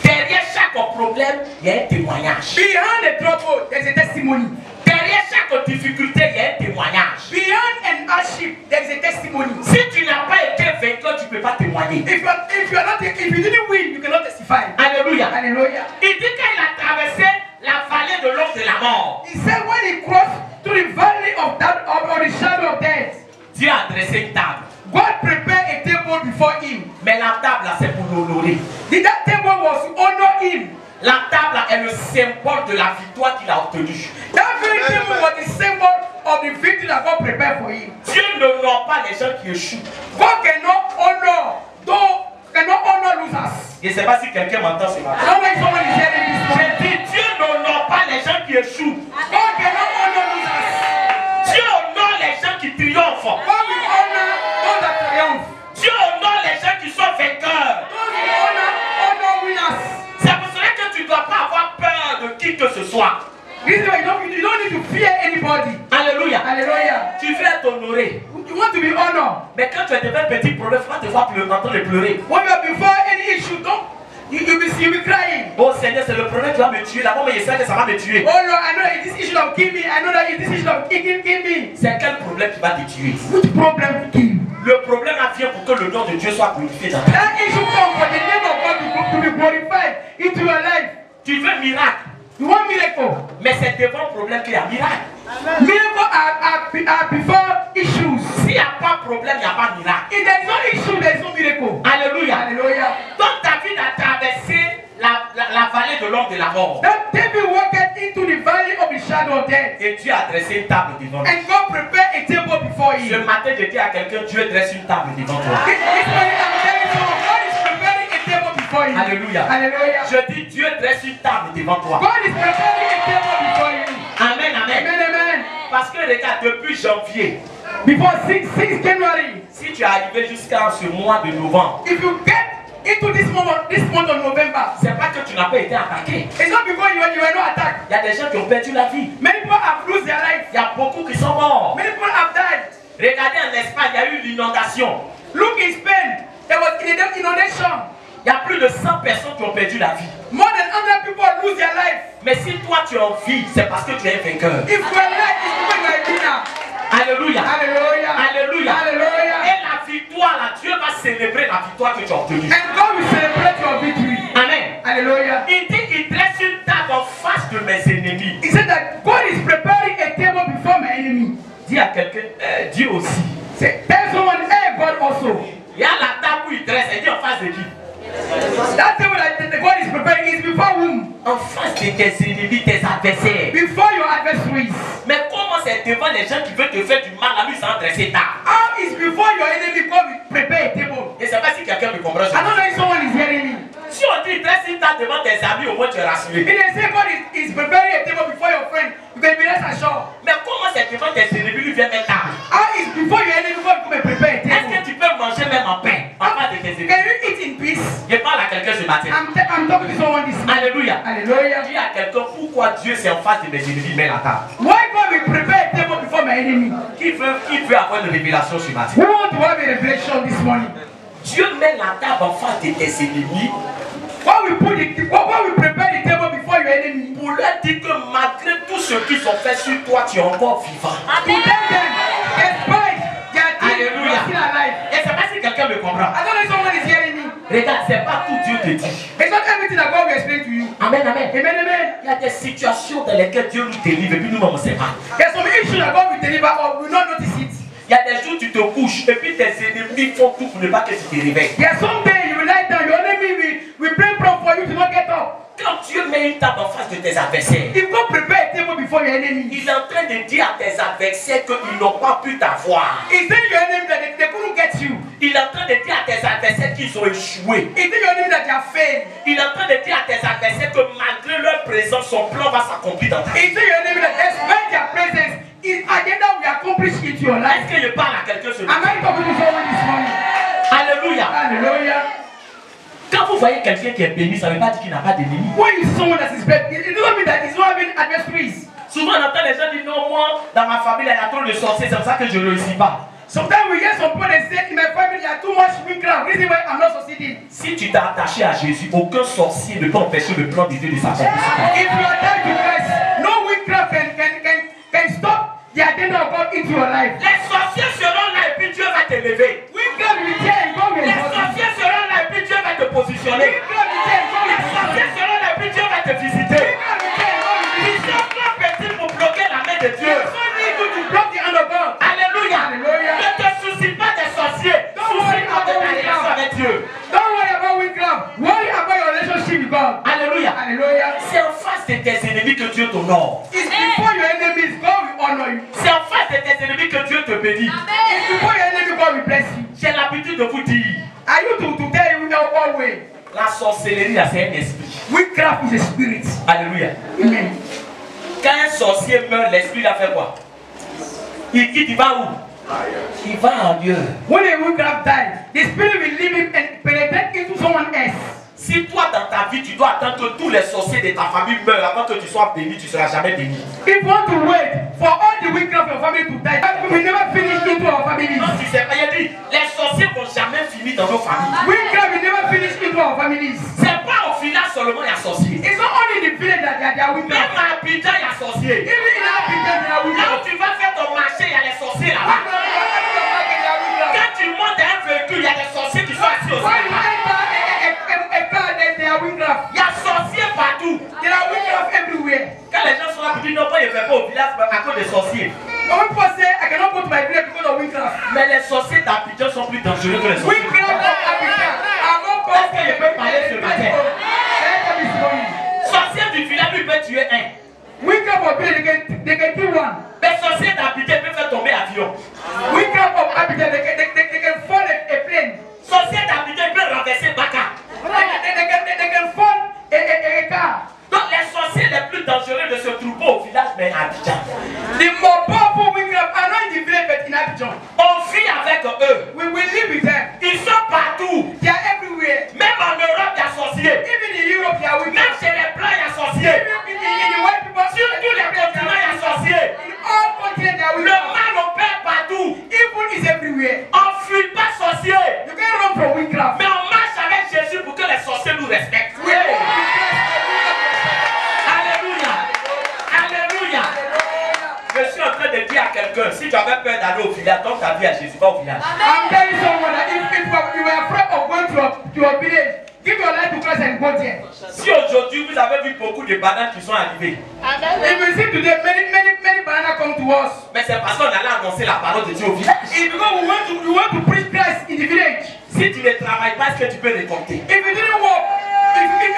[SPEAKER 1] derrière chaque problème, il y a un témoignage.
[SPEAKER 2] Behind the trouble, there is a testimony.
[SPEAKER 1] Derrière chaque difficulté, il y a un témoignage.
[SPEAKER 2] Beyond an hardship, there is a testimony.
[SPEAKER 1] Si tu n'as pas été vainqueur, tu ne peux pas témoigner.
[SPEAKER 2] If you didn't win, you cannot testify.
[SPEAKER 1] Alléluia.
[SPEAKER 2] Hallelujah.
[SPEAKER 1] Il dit qu'il a traversé la vallée de l'ombre de la mort.
[SPEAKER 2] He said when he crossed through the valley of the shadow of death,
[SPEAKER 1] Dieu a dressé une table.
[SPEAKER 2] God prepared a table before him.
[SPEAKER 1] Mais la table, là, c'est pour l'honorer.
[SPEAKER 2] That table was to honor him.
[SPEAKER 1] La table, là, est le symbole de la victoire qu'il a obtenue.
[SPEAKER 2] That very table was the symbol of the victory that God prepared for him.
[SPEAKER 1] Dieu n'honore pas les gens qui échouent.
[SPEAKER 2] God cannot honor losers.
[SPEAKER 1] Je ne sais pas si quelqu'un m'entend ce matin.
[SPEAKER 2] I don't know if someone is hearing this
[SPEAKER 1] Je
[SPEAKER 2] morning.
[SPEAKER 1] dis, Dieu n'honore pas les gens qui échouent.
[SPEAKER 2] God cannot honor losers.
[SPEAKER 1] Dieu honore les gens qui triomphent.
[SPEAKER 2] God will honor those that triumph.
[SPEAKER 1] Dieu honore les gens qui sont vainqueurs.
[SPEAKER 2] Those who honor winners.
[SPEAKER 1] C'est pour cela que tu ne dois pas avoir peur de qui que ce soit.
[SPEAKER 2] This is why you don't need to fear anybody.
[SPEAKER 1] Alléluia.
[SPEAKER 2] Hallelujah.
[SPEAKER 1] Tu veux être honoré.
[SPEAKER 2] You want to be honored.
[SPEAKER 1] Mais quand tu as devant un petit problème, il faut pas te voir en train de pleurer.
[SPEAKER 2] When you are before any issue, you'll be crying.
[SPEAKER 1] Oh Seigneur, c'est le problème qui va me tuer. D'abord, mais je sais que ça va me tuer.
[SPEAKER 2] Oh Lord, I know that this issue of kill me. I know that this issue of kill me.
[SPEAKER 1] C'est quel problème qui va te tuer?
[SPEAKER 2] Which problem will kill you?
[SPEAKER 1] Le problème vient pour que le nom de Dieu soit glorifié dans ta vie.
[SPEAKER 2] That issue comes for the name of God to be glorified into your life.
[SPEAKER 1] Tu veux miracle,
[SPEAKER 2] You want miracle?
[SPEAKER 1] mais c'est devant le problème qu'il y a miracle.
[SPEAKER 2] Miracles are before issues.
[SPEAKER 1] S'il n'y a pas de problème, il n'y a pas de miracle.
[SPEAKER 2] If there is no issue, there is no miracle.
[SPEAKER 1] Alléluia.
[SPEAKER 2] Hallelujah.
[SPEAKER 1] Donc David a traversé la vallée de l'ombre de la mort.
[SPEAKER 2] That David walked into the valley of the shadow of death.
[SPEAKER 1] Et Dieu a dressé une table devant lui.
[SPEAKER 2] And God prepared a table before
[SPEAKER 1] Ce
[SPEAKER 2] him.
[SPEAKER 1] matin, je dis à quelqu'un, Dieu dresse une table devant toi.
[SPEAKER 2] This morning I'm telling you, God is preparing a table before you.
[SPEAKER 1] Alléluia.
[SPEAKER 2] Hallelujah.
[SPEAKER 1] Je dis, Dieu dresse une table devant toi.
[SPEAKER 2] God is preparing a table before you.
[SPEAKER 1] Amen, amen.
[SPEAKER 2] Amen, amen.
[SPEAKER 1] Parce que regarde, depuis janvier,
[SPEAKER 2] Before 6 January,
[SPEAKER 1] si tu es arrivé jusqu'à ce mois de novembre,
[SPEAKER 2] if you get into this month of November,
[SPEAKER 1] c'est pas que tu n'as pas été attaqué.
[SPEAKER 2] it's not because you were not attacked.
[SPEAKER 1] Il y a des gens qui ont perdu la vie.
[SPEAKER 2] Many people have lost their life.
[SPEAKER 1] Il y a beaucoup qui sont morts.
[SPEAKER 2] Many people have died.
[SPEAKER 1] Regardez en Espagne, il y a eu l'inondation.
[SPEAKER 2] Look in Spain, there was inundation.
[SPEAKER 1] Il y a plus de 100 personnes qui ont perdu la vie.
[SPEAKER 2] More than 100 people lose their life.
[SPEAKER 1] Mais si toi tu es en vie, c'est parce que tu es un vainqueur.
[SPEAKER 2] If your life is because you are a winner.
[SPEAKER 1] Alléluia.
[SPEAKER 2] Hallelujah.
[SPEAKER 1] Alléluia.
[SPEAKER 2] Hallelujah.
[SPEAKER 1] Et la victoire là, Dieu va célébrer la victoire que tu as obtenue.
[SPEAKER 2] And God will celebrate your victory.
[SPEAKER 1] Amen.
[SPEAKER 2] Hallelujah.
[SPEAKER 1] Il dit, il dresse une table en face de mes ennemis.
[SPEAKER 2] He said that God is preparing a table before my enemy.
[SPEAKER 1] Dis à quelqu'un, Dieu aussi.
[SPEAKER 2] Say, tell someone, hey, God also.
[SPEAKER 1] Il y a la table où il dresse, il dit en face de qui?
[SPEAKER 2] That table that God is preparing is before whom?
[SPEAKER 1] En face de tes ennemis, tes adversaires.
[SPEAKER 2] Before your adversaries.
[SPEAKER 1] Mais comment c'est devant les gens qui veulent te faire du mal à lui sans dresser table?
[SPEAKER 2] How is before your enemy God will prepare a table?
[SPEAKER 1] Je ne sais pas si quelqu'un me comprend.
[SPEAKER 2] I don't know if someone is hearing me.
[SPEAKER 1] Si on dit dresse une table devant tes amis, au moins tu es rassuré.
[SPEAKER 2] If they say God is preparing a table before your friend, you can be rest assured.
[SPEAKER 1] Mais comment c'est devant tes ennemis, lui vient mettre table?
[SPEAKER 2] How is before your enemy God will prepare a
[SPEAKER 1] Est-ce
[SPEAKER 2] table?
[SPEAKER 1] que tu peux manger même en paix en face de tes ennemis?
[SPEAKER 2] Can you eat in peace?
[SPEAKER 1] Je parle à quelqu'un ce matin.
[SPEAKER 2] I'm talking to someone this morning.
[SPEAKER 1] Alléluia.
[SPEAKER 2] Hallelujah.
[SPEAKER 1] Dis à quelqu'un pourquoi Dieu c'est en face de mes ennemis, met la table.
[SPEAKER 2] Why God will prepare a table before my enemy?
[SPEAKER 1] Qui veut avoir une révélation ce matin?
[SPEAKER 2] Who want to have a revelation this morning?
[SPEAKER 1] Dieu met la table en face de tes ennemis.
[SPEAKER 2] When we prepare the table before your enemy,
[SPEAKER 1] Pour leur dire que malgré tout ce qu'ils ont fait sur toi, tu es encore vivant.
[SPEAKER 2] to tell them, despite their deeds, you
[SPEAKER 1] Alléluia.
[SPEAKER 2] are still alive.
[SPEAKER 1] Et c'est pas si quelqu'un me comprend.
[SPEAKER 2] I don't know if someone is hearing me.
[SPEAKER 1] Regarde, c'est pas tout Dieu te dit.
[SPEAKER 2] It's not everything that God will explain to you.
[SPEAKER 1] Amen, amen.
[SPEAKER 2] Amen, amen.
[SPEAKER 1] Il y a des situations dans lesquelles Dieu nous délivre et puis nous-mêmes on ne sait pas.
[SPEAKER 2] There's some issues that God will deliver or will not notice it.
[SPEAKER 1] Il y a des jours où tu te couches et puis tes ennemis font tout pour ne pas que tu te réveilles.
[SPEAKER 2] There's some day you will lie down, your enemy will pray for you to not get up.
[SPEAKER 1] Quand Dieu met une table en face de tes adversaires,
[SPEAKER 2] If God prepare a table before your enemy,
[SPEAKER 1] il est en train de dire à tes adversaires qu'ils n'ont pas pu t'avoir.
[SPEAKER 2] He's telling your enemy that they couldn't get you.
[SPEAKER 1] Il est en train de dire à tes adversaires qu'ils ont échoué.
[SPEAKER 2] He's telling your enemy that they are failed.
[SPEAKER 1] Il est en train de dire à tes adversaires que malgré leur présence, son plan va s'accomplir dans ta vie.
[SPEAKER 2] He's telling your enemy that despite their presence, his agenda will accomplish into your life.
[SPEAKER 1] Est-ce que je parle à quelqu'un ce
[SPEAKER 2] Am
[SPEAKER 1] matin?
[SPEAKER 2] I talking to someone this morning?
[SPEAKER 1] Alléluia.
[SPEAKER 2] Hallelujah.
[SPEAKER 1] Quand vous voyez quelqu'un qui est béni, ça ne veut pas dire qu'il n'a pas d'ennemis.
[SPEAKER 2] When you see someone that is bad, it doesn't mean that he's not having adversaries.
[SPEAKER 1] Souvent, on entend les gens dire non, moi, dans ma famille, il y a trop de sorciers, c'est pour ça que je ne réussis pas.
[SPEAKER 2] Sometimes we hear some people they say in my family there are too much witchcraft. Reason why I'm not succeeding.
[SPEAKER 1] Si tu t'es attaché à Jésus, aucun sorcier ne peut empêcher le plan de Dieu de s'accomplir.
[SPEAKER 2] If you are tied to Christ, no witchcraft can stop the agenda of God into your life.
[SPEAKER 1] Les sorciers seront là et puis Dieu va t'élever.
[SPEAKER 2] Witchcraft will be there and God will
[SPEAKER 1] Les
[SPEAKER 2] help you.
[SPEAKER 1] sorciers seront là et puis Dieu va te positionner.
[SPEAKER 2] Witchcraft will be there and God will
[SPEAKER 1] Les
[SPEAKER 2] help
[SPEAKER 1] sorciers
[SPEAKER 2] you.
[SPEAKER 1] seront là et puis Dieu va te visiter.
[SPEAKER 2] Witchcraft will be there and God will
[SPEAKER 1] Ils
[SPEAKER 2] help you.
[SPEAKER 1] sont trop petits pour bloquer la main de Dieu.
[SPEAKER 2] You don't need to block the hand of God.
[SPEAKER 1] Alléluia.
[SPEAKER 2] Hallelujah.
[SPEAKER 1] Ne te soucie pas des sorciers. Soucie-toi de ta relation avec Dieu.
[SPEAKER 2] Don't worry about witchcraft. Worry about your relationship with God.
[SPEAKER 1] Alléluia.
[SPEAKER 2] Hallelujah.
[SPEAKER 1] C'est en face de tes ennemis que Dieu t'honore.
[SPEAKER 2] It's before your enemies, God will honor you.
[SPEAKER 1] C'est en face de tes ennemis que Dieu te bénit.
[SPEAKER 2] It's before your enemy, God will bless you.
[SPEAKER 1] J'ai l'habitude de vous dire,
[SPEAKER 2] Are you to tell you now always?
[SPEAKER 1] la sorcellerie, là, c'est un esprit.
[SPEAKER 2] Witchcraft is a spirit.
[SPEAKER 1] Alléluia.
[SPEAKER 2] Amen.
[SPEAKER 1] Quand un sorcier meurt, l'esprit il a fait quoi? Il quitte, il va où? Il va en Dieu.
[SPEAKER 2] When a witchcraft dies, the spirit will leave him and penetrate into someone else.
[SPEAKER 1] Si toi dans ta vie tu dois attendre que tous les sorciers de ta famille meurent avant que tu sois béni, tu ne seras jamais béni.
[SPEAKER 2] If you want to wait for all the witchcraft of your family to die, that will never finish into our families.
[SPEAKER 1] Non, tu sais pas, il a dit, les sorciers vont jamais finir dans nos familles.
[SPEAKER 2] Witchcraft will never finish into our families.
[SPEAKER 1] C'est pas au village seulement il y a sorciers.
[SPEAKER 2] It's not only in the village that there are
[SPEAKER 1] Même
[SPEAKER 2] witchcraft.
[SPEAKER 1] à Abidjan il y a sorciers.
[SPEAKER 2] Even in Africa there are
[SPEAKER 1] Là où
[SPEAKER 2] witchcraft.
[SPEAKER 1] tu vas faire ton marché, il y a les sorciers là-bas. Quand tu montes à un véhicule, il y a des sorciers qui sont assis au
[SPEAKER 2] When you
[SPEAKER 1] sol.
[SPEAKER 2] enter a car, there are witchcraft.
[SPEAKER 1] Il y a sorciers partout.
[SPEAKER 2] There are witchcraft everywhere.
[SPEAKER 1] Quand les gens sont là pour dire non, pas, je ne vais pas au village à cause des sorciers.
[SPEAKER 2] Some people say, I cannot go to my village because of witchcraft.
[SPEAKER 1] Mais les sorciers d'Abidjan sont plus dangereux que les sorciers.
[SPEAKER 2] Witchcraft of Africa are more
[SPEAKER 1] Est-ce que je peux parler ce matin?
[SPEAKER 2] powerful.
[SPEAKER 1] Sorcier du village, lui peut tuer un.
[SPEAKER 2] Witchcraft of village, they can kill one.
[SPEAKER 1] Mais sorcier d'Abidjan peut faire tomber l'avion.
[SPEAKER 2] Witchcraft of Africa, they can fall a plane.
[SPEAKER 1] Sorcier d'Abidjan peut renverser Baka.
[SPEAKER 2] They can fall a car.
[SPEAKER 1] Donc les sorciers les plus dangereux de ce troupeau au village, mais à Abidjan.
[SPEAKER 2] The more powerful witchcraft are not in the village but in Abidjan.
[SPEAKER 1] On vit avec eux.
[SPEAKER 2] We will live with them.
[SPEAKER 1] Ils sont partout.
[SPEAKER 2] They are everywhere.
[SPEAKER 1] Même en Europe, il y a sorciers.
[SPEAKER 2] Even in Europe, they are
[SPEAKER 1] Même
[SPEAKER 2] witchcraft.
[SPEAKER 1] chez les blancs, il y a sorciers.
[SPEAKER 2] Even in the white people,
[SPEAKER 1] Sur tous les continents, il y a sorciers.
[SPEAKER 2] in all continents, they are
[SPEAKER 1] Le
[SPEAKER 2] witchcraft.
[SPEAKER 1] mal opère partout.
[SPEAKER 2] Evil is everywhere.
[SPEAKER 1] On ne fuit pas sorciers.
[SPEAKER 2] You can't run from witchcraft.
[SPEAKER 1] Mais on marche avec Jésus pour que les sorciers nous respectent.
[SPEAKER 2] We are
[SPEAKER 1] Alléluia. Alléluia. Je suis en train de dire à quelqu'un, si tu avais peur d'aller au village, donc ta vie à Jésus, va au village.
[SPEAKER 2] I'm telling someone that if you were afraid of going to your village, give your life to Christ and go there.
[SPEAKER 1] Si aujourd'hui vous avez vu beaucoup de bananes qui sont arrivées,
[SPEAKER 2] If you see today, many bananas come to us.
[SPEAKER 1] mais c'est parce qu'on allait annoncer la parole de Dieu au village.
[SPEAKER 2] It's because we want to preach Christ in the village.
[SPEAKER 1] Si tu ne travailles pas, est-ce que tu peux récolter?
[SPEAKER 2] If you didn't work, if you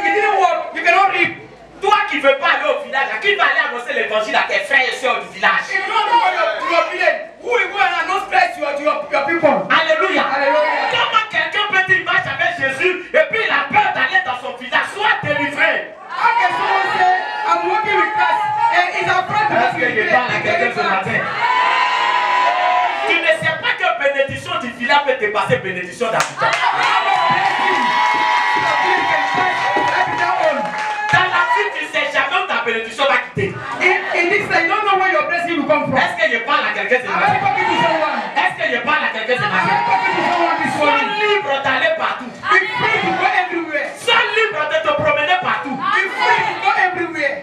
[SPEAKER 2] didn't work, you cannot reap.
[SPEAKER 1] Toi qui ne veux pas aller au village, à qui va aller annoncer l'évangile à tes frères et sœurs du village?
[SPEAKER 2] If you don't go to your village, who will go and announce Christ to your people?
[SPEAKER 1] Alléluia.
[SPEAKER 2] Hallelujah.
[SPEAKER 1] Comment quelqu'un peut dire il marche avec Jésus et puis il a peur d'aller dans son village? Sois délivré.
[SPEAKER 2] How can someone say, I'm working with Christ and is afraid to go
[SPEAKER 1] Est-ce
[SPEAKER 2] to
[SPEAKER 1] que
[SPEAKER 2] the
[SPEAKER 1] je
[SPEAKER 2] village?
[SPEAKER 1] parle à quelqu'un ce matin? Tu ne sais pas que bénédiction du village peut te passer bénédiction d'Abidjan. Dans la vie, tu ne sais jamais où ta bénédiction va quitter.
[SPEAKER 2] In this life, you don't know where your blessing will come from.
[SPEAKER 1] Est-ce que je parle à quelqu'un ce
[SPEAKER 2] Am I
[SPEAKER 1] matin?
[SPEAKER 2] talking to someone?
[SPEAKER 1] Est-ce que je parle à quelqu'un ce matin? Sois libre d'aller partout. Sois libre de te promener partout.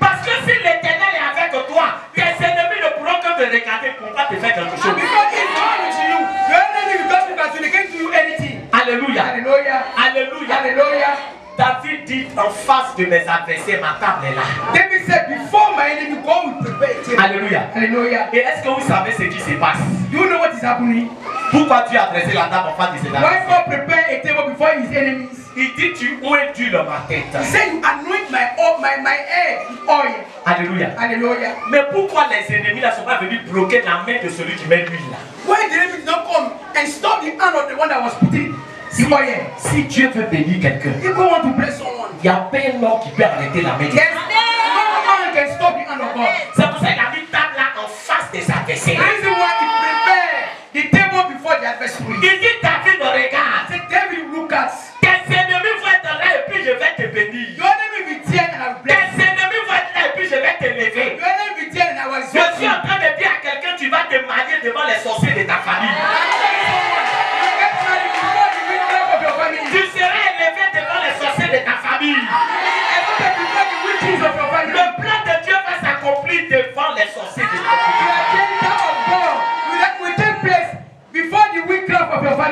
[SPEAKER 1] Parce que si l'Éternel est avec toi, tes ennemis ne pourront que te regarder pour pas te faire quelque chose. Alléluia.
[SPEAKER 2] Alléluia.
[SPEAKER 1] Alléluia.
[SPEAKER 2] Alléluia.
[SPEAKER 1] David dit en face de mes adversaires, ma table est là.
[SPEAKER 2] David said, before my enemy go, we prepare a table.
[SPEAKER 1] Alléluia.
[SPEAKER 2] Hallelujah.
[SPEAKER 1] Et est-ce que vous savez ce qui se passe?
[SPEAKER 2] Do you know what is happening?
[SPEAKER 1] Pourquoi Dieu a dressé la table en face de ses
[SPEAKER 2] Why
[SPEAKER 1] adversaires?
[SPEAKER 2] God prepare a table before his enemies?
[SPEAKER 1] Il dit tu oins ma tête.
[SPEAKER 2] He said, you anoint my head with oil.
[SPEAKER 1] Alléluia.
[SPEAKER 2] Hallelujah.
[SPEAKER 1] Mais pourquoi les ennemis ne sont pas venus bloquer la main de celui qui met l'huile là?
[SPEAKER 2] Why the enemy did not come and stop the hand of the one that was putting the oil?
[SPEAKER 1] Si Dieu veut bénir quelqu'un,
[SPEAKER 2] If God want to bless someone,
[SPEAKER 1] il n'y a pas un homme qui peut arrêter la main de Dieu.
[SPEAKER 2] yes, no man can stop the hand of God.
[SPEAKER 1] C'est pour ça qu'il a mis table là en face des
[SPEAKER 2] The
[SPEAKER 1] adversaires.
[SPEAKER 2] reason why he prepared the table before the adversary.
[SPEAKER 1] Il dit David regarde.
[SPEAKER 2] Say, David, look at.
[SPEAKER 1] Tes ennemis vont être là et puis je vais te bénir.
[SPEAKER 2] Your enemy will tear and I will bless.
[SPEAKER 1] Tes ennemis vont être là et puis je vais te lever.
[SPEAKER 2] Your enemy will tear and I will
[SPEAKER 1] Je
[SPEAKER 2] exalt
[SPEAKER 1] suis
[SPEAKER 2] you.
[SPEAKER 1] en train de dire à quelqu'un, tu vas te marier devant les sorciers de ta famille. Tu seras élevé devant les sorciers de ta famille. Le plan de Dieu va s'accomplir devant les sorciers de ta famille.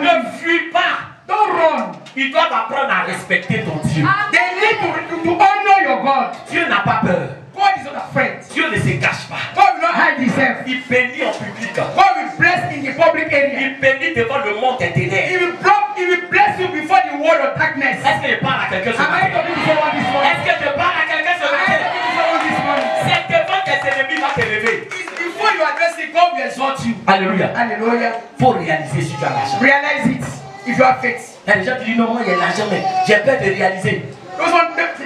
[SPEAKER 1] Ne fuis pas.
[SPEAKER 2] Don't run.
[SPEAKER 1] Ils doivent apprendre à respecter ton Dieu.
[SPEAKER 2] They need to honor your God.
[SPEAKER 1] Dieu n'a pas peur.
[SPEAKER 2] God is not afraid.
[SPEAKER 1] Dieu ne se cache pas.
[SPEAKER 2] God will not hide himself.
[SPEAKER 1] Il bénit en public.
[SPEAKER 2] God will bless in the public area.
[SPEAKER 1] Il bénit devant le monde des
[SPEAKER 2] He
[SPEAKER 1] ténèbres.
[SPEAKER 2] will bless you before the world of darkness.
[SPEAKER 1] Est-ce que je parle à quelqu'un ce
[SPEAKER 2] Am I
[SPEAKER 1] matin?
[SPEAKER 2] talking to someone this morning?
[SPEAKER 1] Est-ce que je parle à quelqu'un ce
[SPEAKER 2] Am I
[SPEAKER 1] matin?
[SPEAKER 2] talking to someone this morning?
[SPEAKER 1] C'est devant tes ennemis va te lever.
[SPEAKER 2] It's before you address it, God will exalt you.
[SPEAKER 1] Alléluia.
[SPEAKER 2] Hallelujah.
[SPEAKER 1] Faut réaliser si tu as l'argent.
[SPEAKER 2] Realize it if you have faith.
[SPEAKER 1] Il y a des gens qui disent non, moi il y a l'argent, mais j'ai peur de réaliser.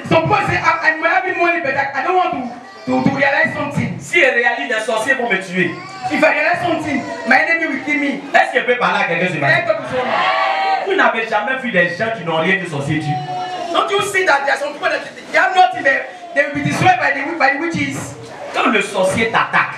[SPEAKER 2] Some people say, I'm having money, but I don't want to realize something.
[SPEAKER 1] Si je réalise, les sorciers vont me tuer.
[SPEAKER 2] If I realize something, my enemy will kill me.
[SPEAKER 1] Est-ce que je peux parler à quelqu'un ce
[SPEAKER 2] Can I
[SPEAKER 1] matin?
[SPEAKER 2] talk to someone?
[SPEAKER 1] Vous n'avez jamais vu des gens qui n'ont rien que sorcier tuer.
[SPEAKER 2] Don't you see that there are some people that they have nothing there? They will be destroyed by the witches.
[SPEAKER 1] Quand le sorcier t'attaque,